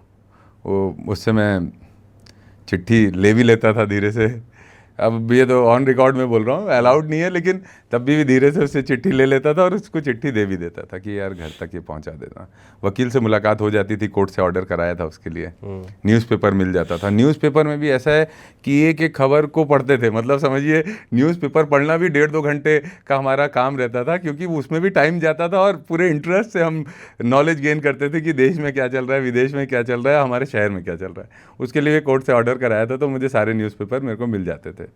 वो उससे मैं चिट्ठी ले भी लेता था धीरे से। अब ये तो ऑन रिकॉर्ड में बोल रहा हूँ, अलाउड नहीं है, लेकिन तब भी धीरे से उससे चिट्ठी ले लेता था और उसको चिट्ठी दे भी देता था कि यार घर तक ये पहुँचा देना। वकील से मुलाकात हो जाती थी, कोर्ट से ऑर्डर कराया था उसके लिए। न्यूज़पेपर मिल जाता था। न्यूज़पेपर में भी ऐसा है कि एक एक खबर को पढ़ते थे, मतलब समझिए न्यूज़पेपर पढ़ना भी 1.5-2 घंटे का हमारा काम रहता था, क्योंकि उसमें भी टाइम जाता था और पूरे इंटरेस्ट से हम नॉलेज गेन करते थे कि देश में क्या चल रहा है, विदेश में क्या चल रहा है, हमारे शहर में क्या चल रहा है। उसके लिए कोर्ट से ऑर्डर कराया था, तो मुझे सारे न्यूज़पेपर मेरे को मिल जाते थे।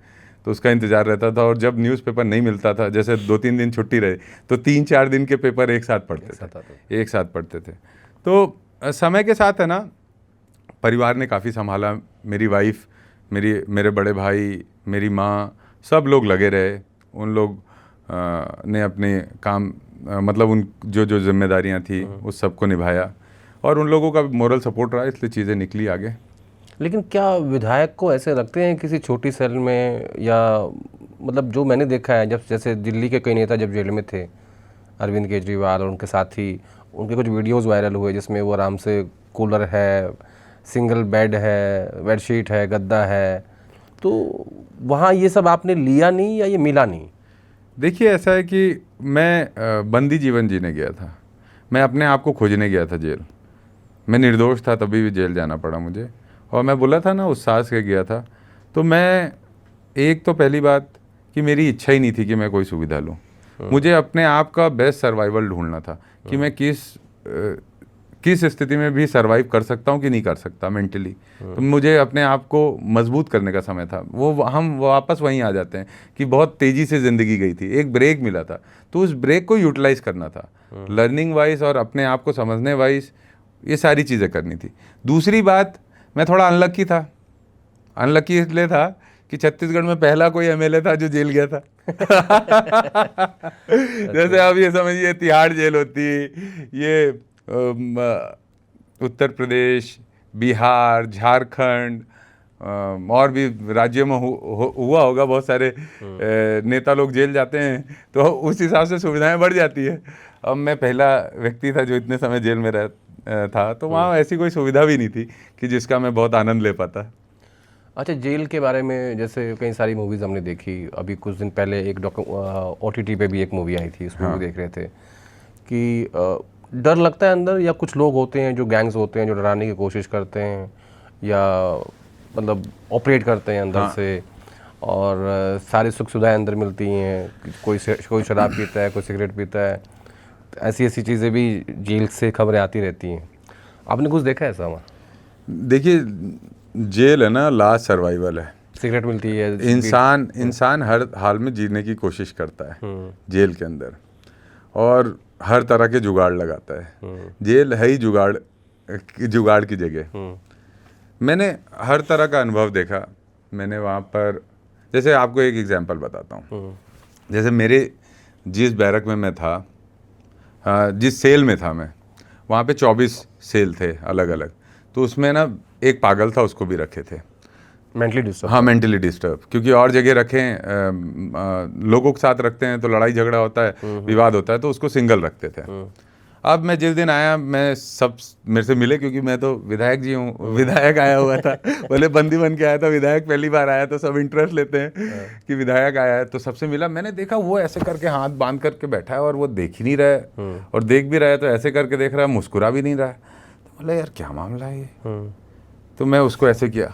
तो उसका इंतज़ार रहता था। और जब न्यूज़पेपर नहीं मिलता था, जैसे 2-3 दिन छुट्टी रहे, तो 3-4 दिन के पेपर एक साथ पढ़ते थे। तो समय के साथ है ना, परिवार ने काफ़ी संभाला। मेरी वाइफ, मेरे बड़े भाई, मेरी माँ, सब लोग लगे रहे। उन लोग ने अपने काम मतलब उन जो जिम्मेदारियाँ थी उस सब को निभाया, और उन लोगों का मोरल सपोर्ट रहा, इसलिए चीज़ें निकली आगे। लेकिन क्या विधायक को ऐसे रखते हैं किसी छोटी सेल में, या मतलब जो मैंने देखा है, जब जैसे दिल्ली के कई नेता जब जेल में थे, अरविंद केजरीवाल और उनके साथी, उनके कुछ वीडियोस वायरल हुए जिसमें वो आराम से कूलर है, सिंगल बेड है, बेडशीट है, गद्दा है, तो वहाँ ये सब आपने लिया नहीं या ये मिला नहीं? देखिए, ऐसा है कि मैं बंदी जीवन जीने गया था। मैं अपने आप को खोजने गया था जेल। मैं निर्दोष था, तभी भी जेल जाना पड़ा मुझे। और मैं बोला था ना, उस सास के गया था। तो मैं, एक तो पहली बात कि मेरी इच्छा ही नहीं थी कि मैं कोई सुविधा लूँ। मुझे अपने आप का बेस्ट सर्वाइवल ढूंढना था कि मैं किस स्थिति में भी सर्वाइव कर सकता हूँ कि नहीं कर सकता मेंटली। तो मुझे अपने आप को मजबूत करने का समय था। हम वापस वहीं आ जाते हैं कि बहुत तेज़ी से ज़िंदगी गई थी, एक ब्रेक मिला था, तो उस ब्रेक को यूटिलाइज़ करना था, लर्निंग वाइज और अपने आप को समझने वाइज, ये सारी चीज़ें करनी थी। दूसरी बात, मैं थोड़ा अनलकी था। अनलकी इसलिए था कि छत्तीसगढ़ में पहला कोई एमएलए था जो जेल गया था। जैसे आप ये समझिए, तिहाड़ जेल होती, ये उत्तर प्रदेश, बिहार, झारखंड और भी राज्यों में हुआ होगा, बहुत सारे नेता लोग जेल जाते हैं, तो उस हिसाब से सुविधाएं बढ़ जाती है। अब मैं पहला व्यक्ति था जो इतने समय जेल में था, तो वहाँ ऐसी कोई सुविधा भी नहीं थी कि जिसका मैं बहुत आनंद ले पाता। अच्छा, जेल के बारे में जैसे कई सारी मूवीज़ हमने देखी, अभी कुछ दिन पहले एक OTT पे भी एक मूवी आई थी, उसमें भी देख रहे थे कि डर लगता है अंदर, या कुछ लोग होते हैं जो गैंग्स होते हैं जो डराने की कोशिश करते हैं, या मतलब ऑपरेट करते हैं अंदर से, और सारी सुख सुविधाएं अंदर मिलती हैं। कोई शराब पीता है, कोई सिगरेट पीता है, ऐसी चीज़ें भी जेल से खबरें आती रहती हैं। आपने कुछ देखा है ऐसा वहाँ? देखिए, जेल है ना, लास्ट सर्वाइवल है। सिगरेट मिलती है, इंसान हर हाल में जीने की कोशिश करता है जेल के अंदर, और हर तरह के जुगाड़ लगाता है। जेल है ही जुगाड़ की जगह। मैंने हर तरह का अनुभव देखा। मैंने वहाँ पर, जैसे आपको एक एग्जांपल बताता हूँ। जैसे मेरे जिस बैरक में मैं था, जिस सेल में था मैं, वहाँ पे 24 सेल थे अलग अलग। तो उसमें ना एक पागल था, उसको भी रखे थे। Mentally disturb? हाँ, मेंटली डिस्टर्ब, क्योंकि और जगह रखें लोगों के साथ रखते हैं तो लड़ाई झगड़ा होता है, विवाद होता है, तो उसको सिंगल रखते थे। अब मैं जिस दिन आया, मैं सब मेरे से मिले, क्योंकि मैं तो विधायक जी हूँ, विधायक आया हुआ था। बोले बंदी बन के आया था, विधायक पहली बार आया, तो सब इंटरेस्ट लेते हैं कि विधायक आया है। तो सबसे मिला, मैंने देखा वो ऐसे करके हाथ बांध करके बैठा है, और वो देख ही नहीं रहा है, और देख भी रहा है तो ऐसे करके देख रहा है, मुस्कुरा भी नहीं रहा है। तो बोला, यार क्या मामला है ये? तो मैं उसको ऐसे किया,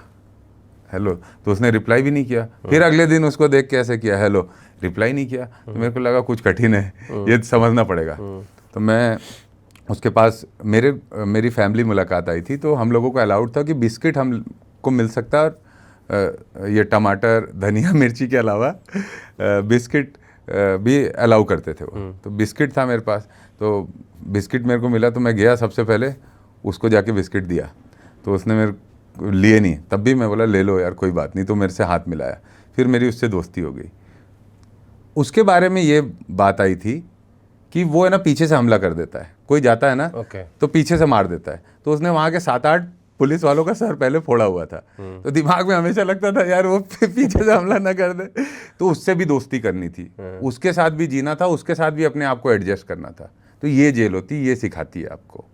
हेलो, तो उसने रिप्लाई भी नहीं किया। फिर अगले दिन उसको देख के ऐसे किया, हेलो, रिप्लाई नहीं किया। तो मेरे को लगा कुछ कठिन है, ये समझना पड़ेगा। तो मैं उसके पास, मेरी फैमिली मुलाकात आई थी, तो हम लोगों को अलाउड था कि बिस्किट हमको मिल सकता है, ये टमाटर, धनिया, मिर्ची के अलावा बिस्किट भी अलाउ करते थे वो। तो बिस्किट था मेरे पास, तो बिस्किट मेरे को मिला, तो मैं गया सबसे पहले उसको जाके बिस्किट दिया। तो उसने मेरे लिए नहीं, तब भी मैं बोला ले लो यार, कोई बात नहीं। तो मेरे से हाथ मिलाया, फिर मेरी उससे दोस्ती हो गई। उसके बारे में ये बात आई थी कि वो है ना, पीछे से हमला कर देता है, कोई जाता है ना, तो पीछे से मार देता है। तो उसने वहाँ के 7-8 पुलिस वालों का सर पहले फोड़ा हुआ था। तो दिमाग में हमेशा लगता था यार वो पीछे से हमला ना कर दे। तो उससे भी दोस्ती करनी थी, उसके साथ भी जीना था, उसके साथ भी अपने आप को एडजस्ट करना था। तो ये जेल होती, ये सिखाती है आपको।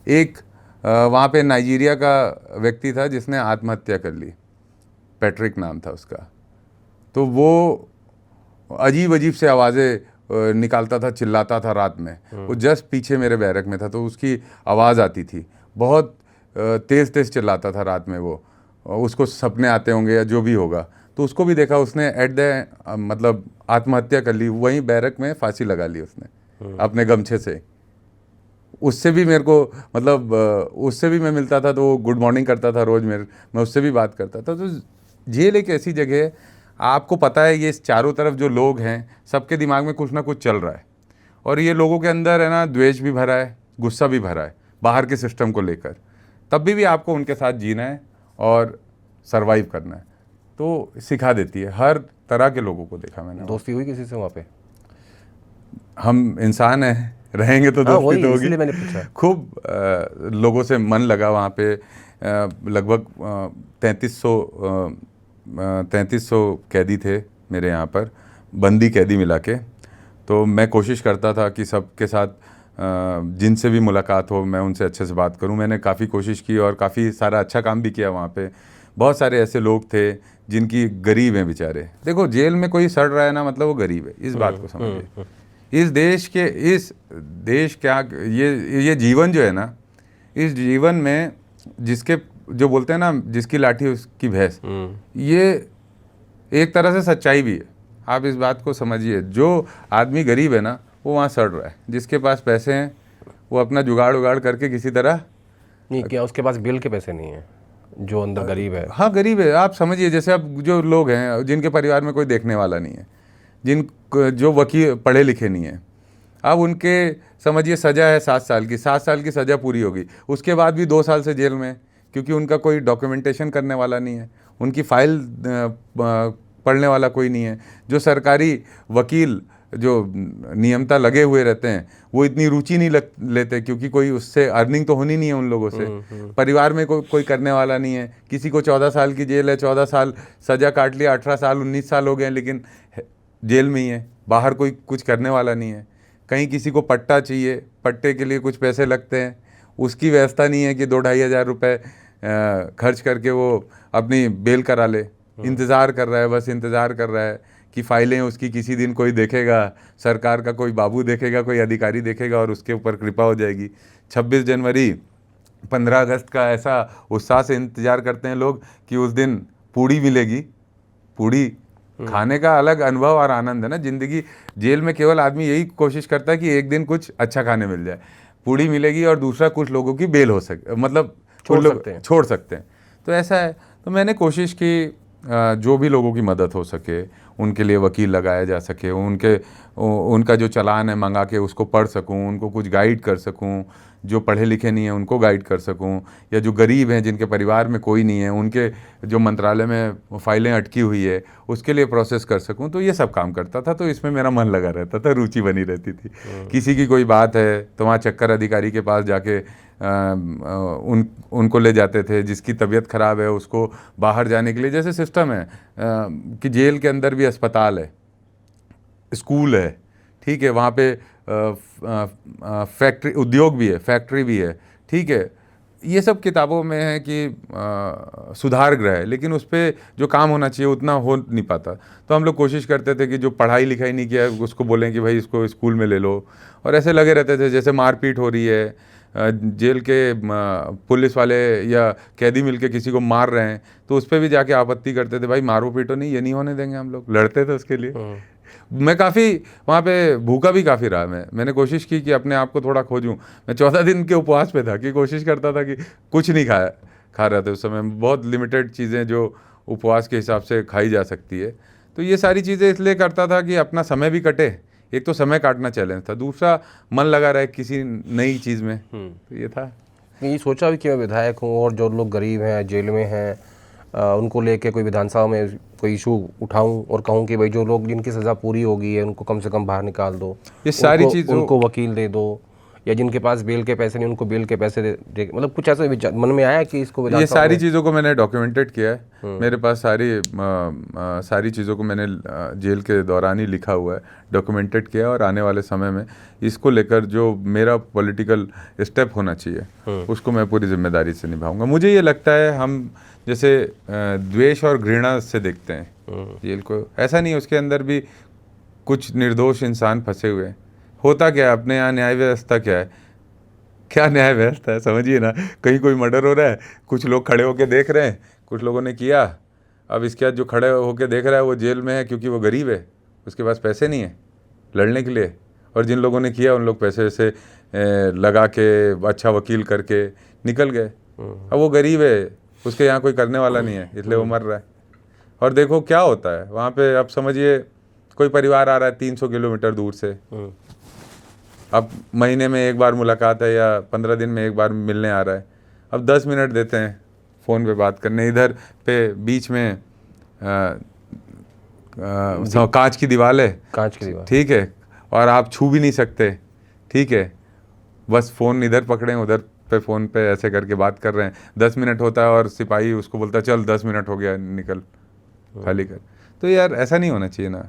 एक वहाँ पे नाइजीरिया का व्यक्ति था जिसने आत्महत्या कर ली, पैट्रिक नाम था उसका। तो वो अजीब अजीब से आवाज़ें निकालता था, चिल्लाता था रात में। वो जस्ट पीछे मेरे बैरक में था, तो उसकी आवाज़ आती थी, बहुत तेज़ तेज़ चिल्लाता था रात में। वो उसको सपने आते होंगे या जो भी होगा। तो उसको भी देखा, उसने मतलब आत्महत्या कर ली, वहीं बैरक में फांसी लगा ली उसने अपने गमछे से। उससे भी मेरे को मतलब उससे भी मैं मिलता था, तो वो गुड मॉर्निंग करता था रोज़, मैं उससे भी बात करता था। तो जेल एक ऐसी जगह है, आपको पता है ये इस चारों तरफ जो लोग हैं सबके दिमाग में कुछ ना कुछ चल रहा है, और ये लोगों के अंदर है ना द्वेष भी भरा है, गुस्सा भी भरा है बाहर के सिस्टम को लेकर, तब भी आपको उनके साथ जीना है और सरवाइव करना है। तो सिखा देती है, हर तरह के लोगों को देखा मैंने। दोस्ती हुई किसी से वहाँ पे? हम इंसान हैं, रहेंगे तो दोस्ती वही, तो होगी। इसलिए मैंने पूछा। खूब लोगों से मन लगा वहाँ पे। लगभग 3300 कैदी थे मेरे यहाँ पर, बंदी कैदी मिला के। तो मैं कोशिश करता था कि सबके साथ जिनसे भी मुलाकात हो मैं उनसे अच्छे से बात करूं। मैंने काफ़ी कोशिश की और काफ़ी सारा अच्छा काम भी किया वहाँ पे। बहुत सारे ऐसे लोग थे जिनकी गरीब हैं बेचारे। देखो जेल में कोई सड़ रहा है ना, मतलब वो गरीब है, इस बात को समझिए। इस देश क्या, ये जीवन जो है ना, इस जीवन में जिसके जो बोलते हैं ना जिसकी लाठी उसकी भैंस, ये एक तरह से सच्चाई भी है। आप इस बात को समझिए, जो आदमी गरीब है ना वो वहाँ सड़ रहा है, जिसके पास पैसे हैं वो अपना जुगाड़ उगाड़ करके किसी तरह। नहीं, क्या उसके पास बिल के पैसे नहीं है जो अंदर गरीब है? हाँ गरीब है, आप समझिए। जैसे अब जो लोग हैं जिनके परिवार में कोई देखने वाला नहीं है, जो वकील पढ़े लिखे नहीं है, अब उनके समझिए सज़ा है 7 साल की, 7 साल की सज़ा पूरी होगी, उसके बाद भी 2 साल से जेल में, क्योंकि उनका कोई डॉक्यूमेंटेशन करने वाला नहीं है, उनकी फाइल पढ़ने वाला कोई नहीं है। जो सरकारी वकील जो नियमता लगे हुए रहते हैं वो इतनी रुचि नहीं लेते, क्योंकि कोई उससे अर्निंग तो होनी नहीं है उन लोगों से। परिवार में कोई करने वाला नहीं है। किसी को 14 साल की जेल है, 14 साल सज़ा काट लिया, 18 साल 19 साल हो गए, लेकिन जेल में ही है, बाहर कोई कुछ करने वाला नहीं है। कहीं किसी को पट्टा चाहिए, पट्टे के लिए कुछ पैसे लगते हैं, उसकी व्यवस्था नहीं है कि 2-2.5 हज़ार रुपये खर्च करके वो अपनी बेल करा ले। इंतज़ार कर रहा है, बस इंतज़ार कर रहा है कि फाइलें उसकी किसी दिन कोई देखेगा, सरकार का कोई बाबू देखेगा, कोई अधिकारी देखेगा और उसके ऊपर कृपा हो जाएगी। 26 जनवरी 15 अगस्त का ऐसा उत्साह से इंतज़ार करते हैं लोग कि उस दिन पूड़ी मिलेगी। पूड़ी खाने का अलग अनुभव और आनंद है ना ज़िंदगी। जेल में केवल आदमी यही कोशिश करता है कि एक दिन कुछ अच्छा खाने मिल जाए, पूड़ी मिलेगी, और दूसरा कुछ लोगों की बेल हो सके, मतलब छोड़ सकते हैं। तो ऐसा है। तो मैंने कोशिश की जो भी लोगों की मदद हो सके उनके लिए वकील लगाया जा सके, उनका जो चालान है मंगा के उसको पढ़ सकूं, उनको कुछ गाइड कर सकूं, जो पढ़े लिखे नहीं हैं उनको गाइड कर सकूं, या जो गरीब हैं जिनके परिवार में कोई नहीं है उनके जो मंत्रालय में फाइलें अटकी हुई है उसके लिए प्रोसेस कर सकूं। तो ये सब काम करता था। तो इसमें मेरा मन लगा रहता था, रुचि बनी रहती थी। किसी की कोई बात है तो वहाँ चक्कर अधिकारी के पास जाके उनको ले जाते थे। जिसकी तबीयत ख़राब है उसको बाहर जाने के लिए, जैसे सिस्टम है कि जेल के अंदर भी अस्पताल है, स्कूल है, ठीक है, वहाँ पे फैक्ट्री उद्योग भी है, फैक्ट्री भी है, ठीक है। ये सब किताबों में है कि सुधार गृह है, लेकिन उस पर जो काम होना चाहिए उतना हो नहीं पाता। तो हम लोग कोशिश करते थे कि जो पढ़ाई लिखाई नहीं किया है उसको बोलें कि भाई इसको स्कूल में ले लो, और ऐसे लगे रहते थे। जैसे मारपीट हो रही है, जेल के पुलिस वाले या कैदी मिलके किसी को मार रहे हैं, तो उस पर भी जाके आपत्ति करते थे, भाई मारो पीटो नहीं, ये नहीं होने देंगे। हम लोग लड़ते थे उसके लिए। मैं काफ़ी वहाँ पे भूखा भी काफ़ी रहा। मैंने कोशिश की कि अपने आप को थोड़ा खोजूं। मैं 14 दिन के उपवास पे था, कि कोशिश करता था कि कुछ नहीं खा रहे थे उस समय। बहुत लिमिटेड चीज़ें जो उपवास के हिसाब से खाई जा सकती है। तो ये सारी चीज़ें इसलिए करता था कि अपना समय भी कटे। एक तो समय काटना चैलेंज था, दूसरा मन लगा रहे किसी नई चीज़ में। तो ये था। ये सोचा भी कि मैं विधायक हूँ और जो लोग गरीब हैं, जेल में हैं, उनको लेके कोई विधानसभा में कोई इशू उठाऊं और कहूं कि भाई जो लोग जिनकी सज़ा पूरी हो गई है उनको कम से कम बाहर निकाल दो, ये सारी चीज़ उनको वकील दे दो, या जिनके पास बेल के पैसे नहीं उनको बेल के पैसे दे। मतलब कुछ ऐसा विचार मन में आया कि इसको ये सारी चीज़ों को मैंने डॉक्यूमेंटेड किया है। मेरे पास सारी चीज़ों को मैंने जेल के दौरान ही लिखा हुआ है, डॉक्यूमेंटेड किया है। और आने वाले समय में इसको लेकर जो मेरा पॉलिटिकल स्टेप होना चाहिए उसको मैं पूरी जिम्मेदारी से निभाऊंगा। मुझे ये लगता है हम जैसे द्वेष और घृणा से देखते हैं जेल को, ऐसा नहीं, उसके अंदर भी कुछ निर्दोष इंसान फंसे हुए हैं। होता क्या है अपने यहाँ न्याय व्यवस्था क्या है? क्या न्याय व्यवस्था है समझिए ना। कहीं कोई मर्डर हो रहा है, कुछ लोग खड़े होकर देख रहे हैं, कुछ लोगों ने किया, अब इसके बाद जो खड़े होकर देख रहा है वो जेल में है क्योंकि वो गरीब है, उसके पास पैसे नहीं है लड़ने के लिए। और जिन लोगों ने किया उन लोग पैसे से लगा के अच्छा वकील करके निकल गए। अब वो गरीब है, उसके यहाँ कोई करने वाला नहीं है, इसलिए वो मर रहा है। और देखो क्या होता है वहाँ पे। अब समझिए कोई परिवार आ रहा है 300 किलोमीटर दूर से, अब महीने में एक बार मुलाकात है या 15 दिन में एक बार मिलने आ रहा है, अब 10 मिनट देते हैं फ़ोन पे बात करने, इधर पे बीच में कांच की दीवार है, कांच की दीवार, ठीक है, और आप छू भी नहीं सकते, ठीक है, बस फ़ोन इधर पकड़े उधर पे फ़ोन पे ऐसे करके बात कर रहे हैं। 10 मिनट होता है और सिपाही उसको बोलता है चल 10 मिनट हो गया, निकल खाली कर। तो यार ऐसा नहीं होना चाहिए ना।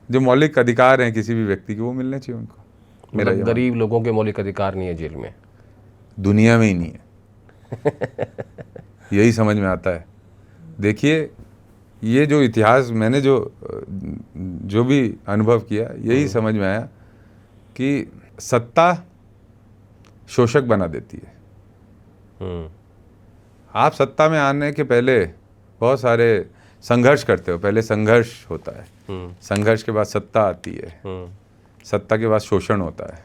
जो मौलिक अधिकार हैं किसी भी व्यक्ति के, वो मिलने चाहिए उनको। मेरा मतलब गरीब लोगों के मौलिक अधिकार नहीं है जेल में, दुनिया में ही नहीं है। यही समझ में आता है। देखिए ये जो इतिहास मैंने जो भी अनुभव किया, यही समझ में आया कि सत्ता शोषक बना देती है। आप सत्ता में आने के पहले बहुत सारे संघर्ष करते हो, पहले संघर्ष होता है, संघर्ष के बाद सत्ता आती है, सत्ता के बाद शोषण होता है।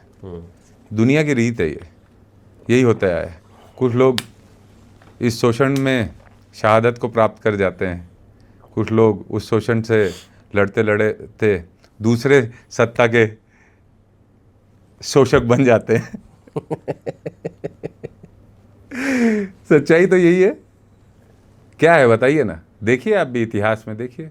दुनिया की रीत है, यही होता है। कुछ लोग इस शोषण में शहादत को प्राप्त कर जाते हैं, कुछ लोग उस शोषण से लड़ते लड़ते दूसरे सत्ता के शोषक बन जाते हैं। सच्चाई तो यही है। क्या है बताइए ना, देखिए आप भी इतिहास में देखिए,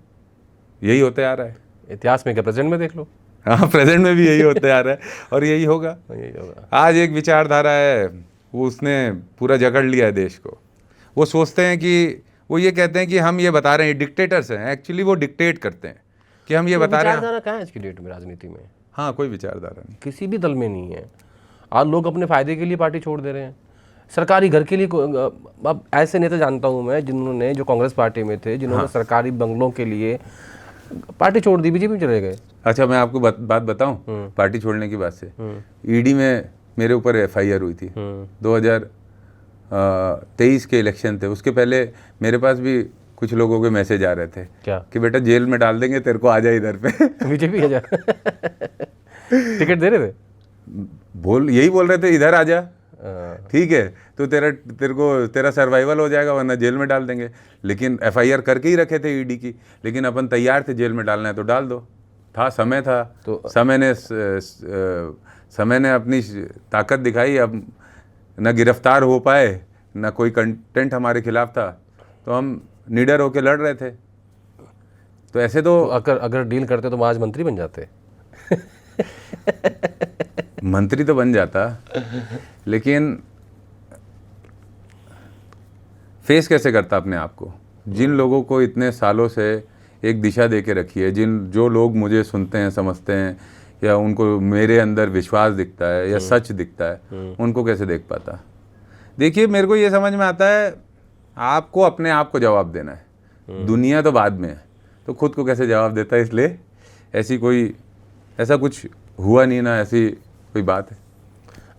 यही होते आ रहा है। इतिहास में क्या, प्रेजेंट में देख लो। हाँ, प्रेजेंट में भी यही होते आ रहा है और यही होगा। यही होगा। आज एक विचारधारा है, वो उसने पूरा जकड़ लिया है देश को। वो सोचते हैं कि वो ये कहते हैं कि हम ये बता रहे हैं, डिक्टेटर्स हैं, एक्चुअली वो डिक्टेट करते हैं कि हम ये बता रहे हैं। विचारधारा कहाँ है आज की डेट में राजनीति में? हाँ, कोई विचारधारा नहीं, किसी भी दल में नहीं है। आज लोग अपने फायदे के लिए पार्टी छोड़ दे रहे हैं, सरकारी घर के लिए। अब ऐसे नेता जानता हूँ मैं जिन्होंने, जो कांग्रेस पार्टी में थे, जिन्होंने सरकारी बंगलों के लिए पार्टी छोड़ दी, बीजेपी में चले गए। अच्छा, मैं आपको बात बताऊं पार्टी छोड़ने की बात से। ईडी में मेरे ऊपर एफआईआर हुई थी 2023 के इलेक्शन थे, उसके पहले मेरे पास भी कुछ लोगों के मैसेज आ रहे थे क्या कि बेटा जेल में डाल देंगे तेरे को, आ जा इधर पे। बीजेपी है जा टिकट दे रहे थे, यही बोल रहे थे इधर आ जा, ठीक है, तो तेरा सर्वाइवल हो जाएगा, वरना जेल में डाल देंगे। लेकिन एफआईआर करके ही रखे थे ईडी की, लेकिन अपन तैयार थे, जेल में डालना है तो डाल दो, था समय था, तो समय ने अपनी ताकत दिखाई। अब न गिरफ्तार हो पाए, न कोई कंटेंट हमारे खिलाफ था, तो हम निडर होकर लड़ रहे थे। तो ऐसे तो अगर डील करते तो आज मंत्री बन जाते। मंत्री तो बन जाता, लेकिन फेस कैसे करता अपने आप को? जिन लोगों को इतने सालों से एक दिशा दे के रखी है, जो लोग मुझे सुनते हैं, समझते हैं, या उनको मेरे अंदर विश्वास दिखता है या सच दिखता है, उनको कैसे देख पाता? देखिए, मेरे को ये समझ में आता है, आपको अपने आप को जवाब देना है, दुनिया तो बाद में है, तो खुद को कैसे जवाब देता है। इसलिए ऐसा कुछ हुआ नहीं ना, ऐसी कोई बात है।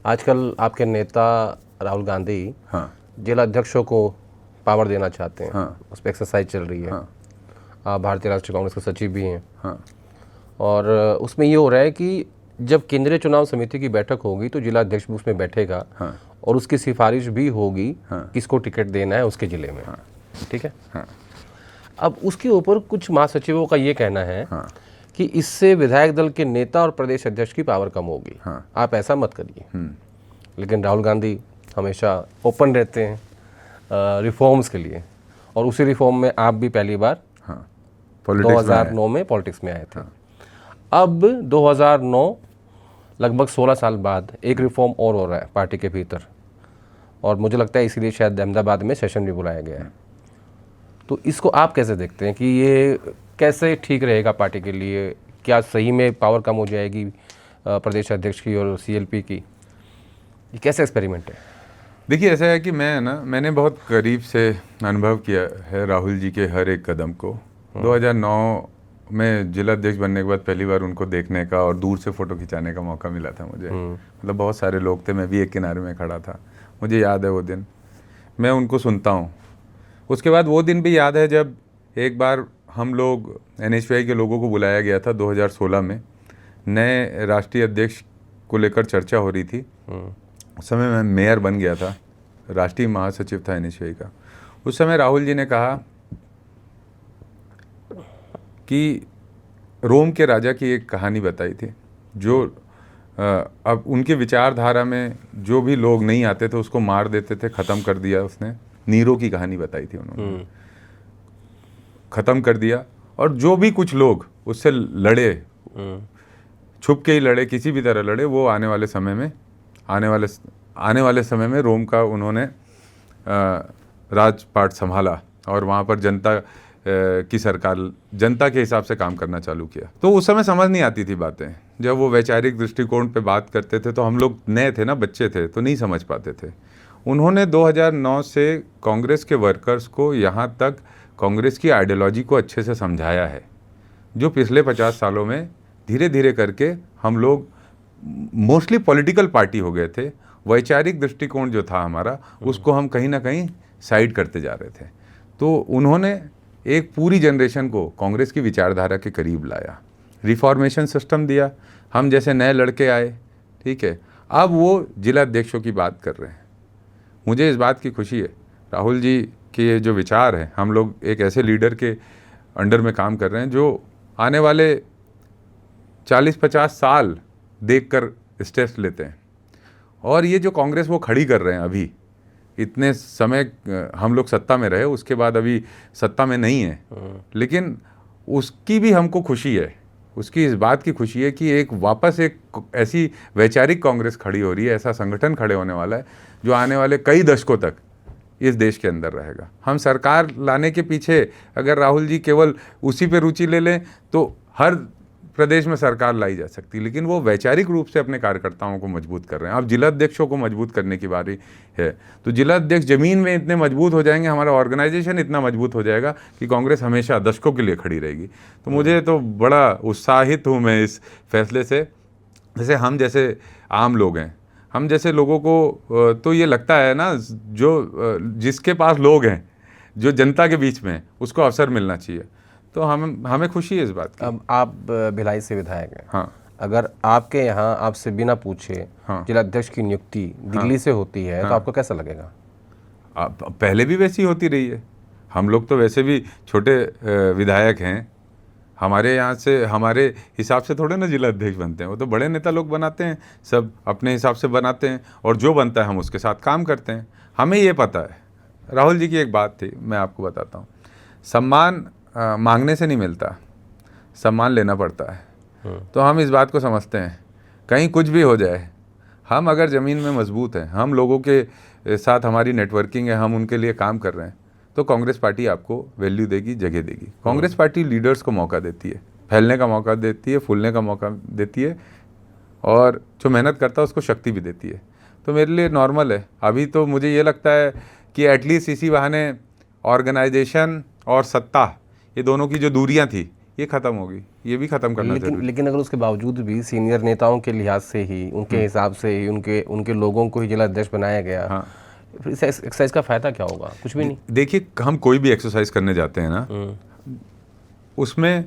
आजकल आपके नेता राहुल गांधी हाँ, जिला अध्यक्षों को पावर देना चाहते हैं। हाँ, उस पर एक्सरसाइज चल रही है। हाँ, आप भारतीय राष्ट्रीय कांग्रेस के सचिव भी हैं। हाँ, और उसमें ये हो रहा है कि जब केंद्रीय चुनाव समिति की बैठक होगी तो जिला अध्यक्ष भी उसमें बैठेगा। हाँ, और उसकी सिफारिश भी होगी, हाँ, किसको टिकट देना है उसके ज़िले में। हाँ, ठीक है। हाँ, अब उसके ऊपर कुछ महासचिवों का ये कहना है हाँ, कि इससे विधायक दल के नेता और प्रदेश अध्यक्ष की पावर कम होगी। हाँ, आप ऐसा मत करिए। लेकिन राहुल गांधी हमेशा ओपन रहते हैं रिफॉर्म्स के लिए, और उसी रिफॉर्म में आप भी पहली बार 2009 में पॉलिटिक्स में आए थे। अब 2009 लगभग 16 साल बाद एक रिफॉर्म और हो रहा है पार्टी के भीतर, और मुझे लगता है इसीलिए शायद अहमदाबाद में सेशन भी बुलाया गया है। तो इसको आप कैसे देखते हैं कि ये कैसे ठीक रहेगा पार्टी के लिए? क्या सही में पावर कम हो जाएगी प्रदेश अध्यक्ष की और सीएलपी की? ये कैसे एक्सपेरिमेंट है? देखिए, ऐसा है कि मैंने बहुत करीब से अनुभव किया है राहुल जी के हर एक कदम को। 2009 में जिला अध्यक्ष बनने के बाद पहली बार उनको देखने का और दूर से फ़ोटो खिंचाने का मौका मिला था मुझे। मतलब बहुत सारे लोग थे, मैं भी एक किनारे में खड़ा था। मुझे याद है वो दिन, मैं उनको सुनता हूँ। उसके बाद वो दिन भी याद है जब एक बार हम लोग NHPI के लोगों को बुलाया गया था 2016 में, नए राष्ट्रीय अध्यक्ष को लेकर चर्चा हो रही थी। उस समय मैं मेयर बन गया था, राष्ट्रीय महासचिव था NHPI का। उस समय राहुल जी ने कहा कि रोम के राजा की एक कहानी बताई थी, जो अब उनके विचारधारा में जो भी लोग नहीं आते थे उसको मार देते थे, ख़त्म कर दिया उसने। नीरो की कहानी बताई थी उन्होंने, ख़त्म कर दिया। और जो भी कुछ लोग उससे लड़े, छुप के ही लड़े, किसी भी तरह लड़े, वो आने वाले समय में रोम का उन्होंने राजपाट संभाला और वहाँ पर जनता की सरकार, जनता के हिसाब से काम करना चालू किया। तो उस समय समझ नहीं आती थी बातें, जब वो वैचारिक दृष्टिकोण पे बात करते थे तो हम लोग नए थे ना, बच्चे थे, तो नहीं समझ पाते थे। उन्होंने 2009 से कांग्रेस के वर्कर्स को यहाँ तक कांग्रेस की आइडियोलॉजी को अच्छे से समझाया है, जो पिछले 50 सालों में धीरे धीरे करके हम लोग मोस्टली पॉलिटिकल पार्टी हो गए थे। वैचारिक दृष्टिकोण जो था हमारा, उसको हम कहीं ना कहीं साइड करते जा रहे थे। तो उन्होंने एक पूरी जनरेशन को कांग्रेस की विचारधारा के करीब लाया, रिफॉर्मेशन सिस्टम दिया, हम जैसे नए लड़के आए, ठीक है। अब वो जिला अध्यक्षों की बात कर रहे हैं। मुझे इस बात की खुशी है, राहुल जी के ये जो विचार है, हम लोग एक ऐसे लीडर के अंडर में काम कर रहे हैं जो आने वाले 40-50 साल देखकर स्टेप्स लेते हैं। और ये जो कांग्रेस वो खड़ी कर रहे हैं, अभी इतने समय हम लोग सत्ता में रहे, उसके बाद अभी सत्ता में नहीं है, लेकिन उसकी भी हमको खुशी है। उसकी इस बात की खुशी है कि एक वापस एक ऐसी वैचारिक कांग्रेस खड़ी हो रही है, ऐसा संगठन खड़े होने वाला है जो आने वाले कई दशकों तक इस देश के अंदर रहेगा। हम सरकार लाने के पीछे अगर राहुल जी केवल उसी पे रुचि ले लें तो हर प्रदेश में सरकार लाई जा सकती, लेकिन वो वैचारिक रूप से अपने कार्यकर्ताओं को मजबूत कर रहे हैं। अब जिला अध्यक्षों को मजबूत करने की बारी है। तो जिला अध्यक्ष जमीन में इतने मजबूत हो जाएंगे, हमारा ऑर्गेनाइजेशन इतना मजबूत हो जाएगा कि कांग्रेस हमेशा दशकों के लिए खड़ी रहेगी। तो मुझे तो बड़ा उत्साहित हूँ मैं इस फैसले से। जैसे हम जैसे आम लोग हैं, हम जैसे लोगों को तो ये लगता है ना, जो जिसके पास लोग हैं, जो जनता के बीच में है, उसको अवसर मिलना चाहिए। तो हमें खुशी है इस बात की। अब आप भिलाई से विधायक हैं। हाँ, अगर आपके यहाँ आपसे बिना पूछे हाँ, जिला अध्यक्ष की नियुक्ति दिल्ली से होती है, तो आपको कैसा लगेगा? पहले भी वैसी होती रही है। हम लोग तो वैसे भी छोटे विधायक हैं। हमारे यहाँ से, हमारे हिसाब से थोड़े ना जिला अध्यक्ष बनते हैं, वो तो बड़े नेता लोग बनाते हैं, सब अपने हिसाब से बनाते हैं, और जो बनता है हम उसके साथ काम करते हैं। हमें ये पता है। राहुल जी की एक बात थी, मैं आपको बताता हूँ। सम्मान मांगने से नहीं मिलता, सम्मान लेना पड़ता है। तो हम इस बात को समझते हैं, कहीं कुछ भी हो जाए, हम अगर ज़मीन में मजबूत हैं, हम लोगों के साथ हमारी नेटवर्किंग है, हम उनके लिए काम कर रहे हैं, तो कांग्रेस पार्टी आपको वैल्यू देगी, जगह देगी। कांग्रेस पार्टी लीडर्स को मौका देती है, फैलने का मौका देती है, फूलने का मौका देती है, और जो मेहनत करता है उसको शक्ति भी देती है। तो मेरे लिए नॉर्मल है। अभी तो मुझे ये लगता है कि एटलीस्ट इसी बहाने ऑर्गेनाइजेशन और सत्ता, ये दोनों की जो दूरियां थी, ये ख़त्म होगी। ये भी ख़त्म करना जरूरी। लेकिन अगर उसके बावजूद भी सीनियर नेताओं के लिहाज से ही, उनके हिसाब से ही, उनके लोगों को ही जिला अध्यक्ष बनाया गया, हाँ, फिर इस एक्सरसाइज का फ़ायदा क्या होगा? कुछ भी नहीं। देखिए, हम कोई भी एक्सरसाइज करने जाते हैं ना, उसमें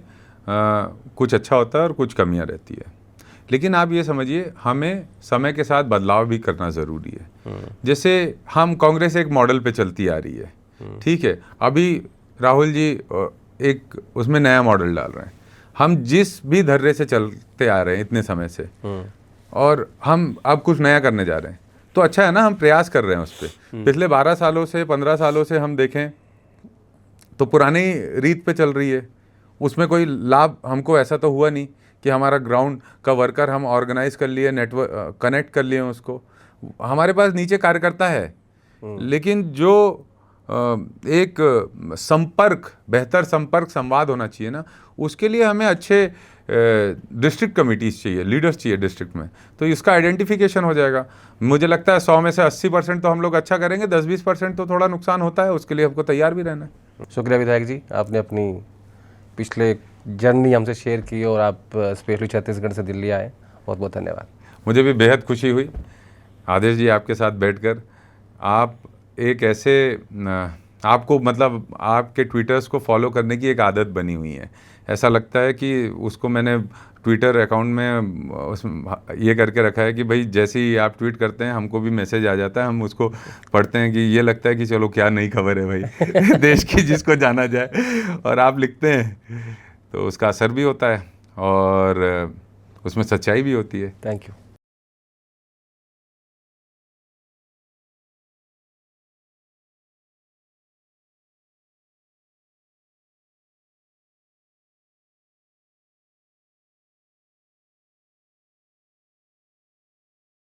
कुछ अच्छा होता है और कुछ कमियां रहती है। लेकिन आप ये समझिए, हमें समय के साथ बदलाव भी करना ज़रूरी है। जैसे हम कांग्रेस एक मॉडल पे चलती आ रही है, ठीक है। अभी राहुल जी एक उसमें नया मॉडल डाल रहे हैं। हम जिस भी धर्रे से चलते आ रहे हैं इतने समय से, और हम अब कुछ नया करने जा रहे हैं, तो अच्छा है ना, हम प्रयास कर रहे हैं उस पर। पिछले 12 सालों से, 15 सालों से हम देखें तो पुरानी रीत पे चल रही है। उसमें कोई लाभ हमको ऐसा तो हुआ नहीं कि हमारा ग्राउंड का वर्कर हम ऑर्गेनाइज कर लिए, नेटवर्क कनेक्ट कर लिए उसको। हमारे पास नीचे कार्यकर्ता है, लेकिन जो एक संपर्क, बेहतर संपर्क संवाद होना चाहिए ना, उसके लिए हमें अच्छे डिस्ट्रिक्ट कमिटीज़ चाहिए, लीडर्स चाहिए डिस्ट्रिक्ट में। तो इसका आइडेंटिफिकेशन हो जाएगा। मुझे लगता है 100 में से 80% तो हम लोग अच्छा करेंगे, 10-20% तो थोड़ा नुकसान होता है, उसके लिए हमको तैयार भी रहना है। शुक्रिया विधायक जी, आपने अपनी पिछले जर्नी हमसे शेयर की और आप स्पेशली छत्तीसगढ़ से दिल्ली आए। बहुत बहुत धन्यवाद। मुझे भी बेहद खुशी हुई आदेश जी आपके साथ बैठकर। आप एक ऐसे, आपको मतलब आपके ट्विटर्स को फॉलो करने की एक आदत बनी हुई है। ऐसा लगता है कि उसको मैंने ट्विटर अकाउंट में ये करके रखा है कि भाई जैसे ही आप ट्वीट करते हैं हमको भी मैसेज आ जाता है, हम उसको पढ़ते हैं कि ये लगता है कि चलो क्या नई खबर है भाई देश की, जिसको जाना जाए। और आप लिखते हैं तो उसका असर भी होता है और उसमें सच्चाई भी होती है। Thank you.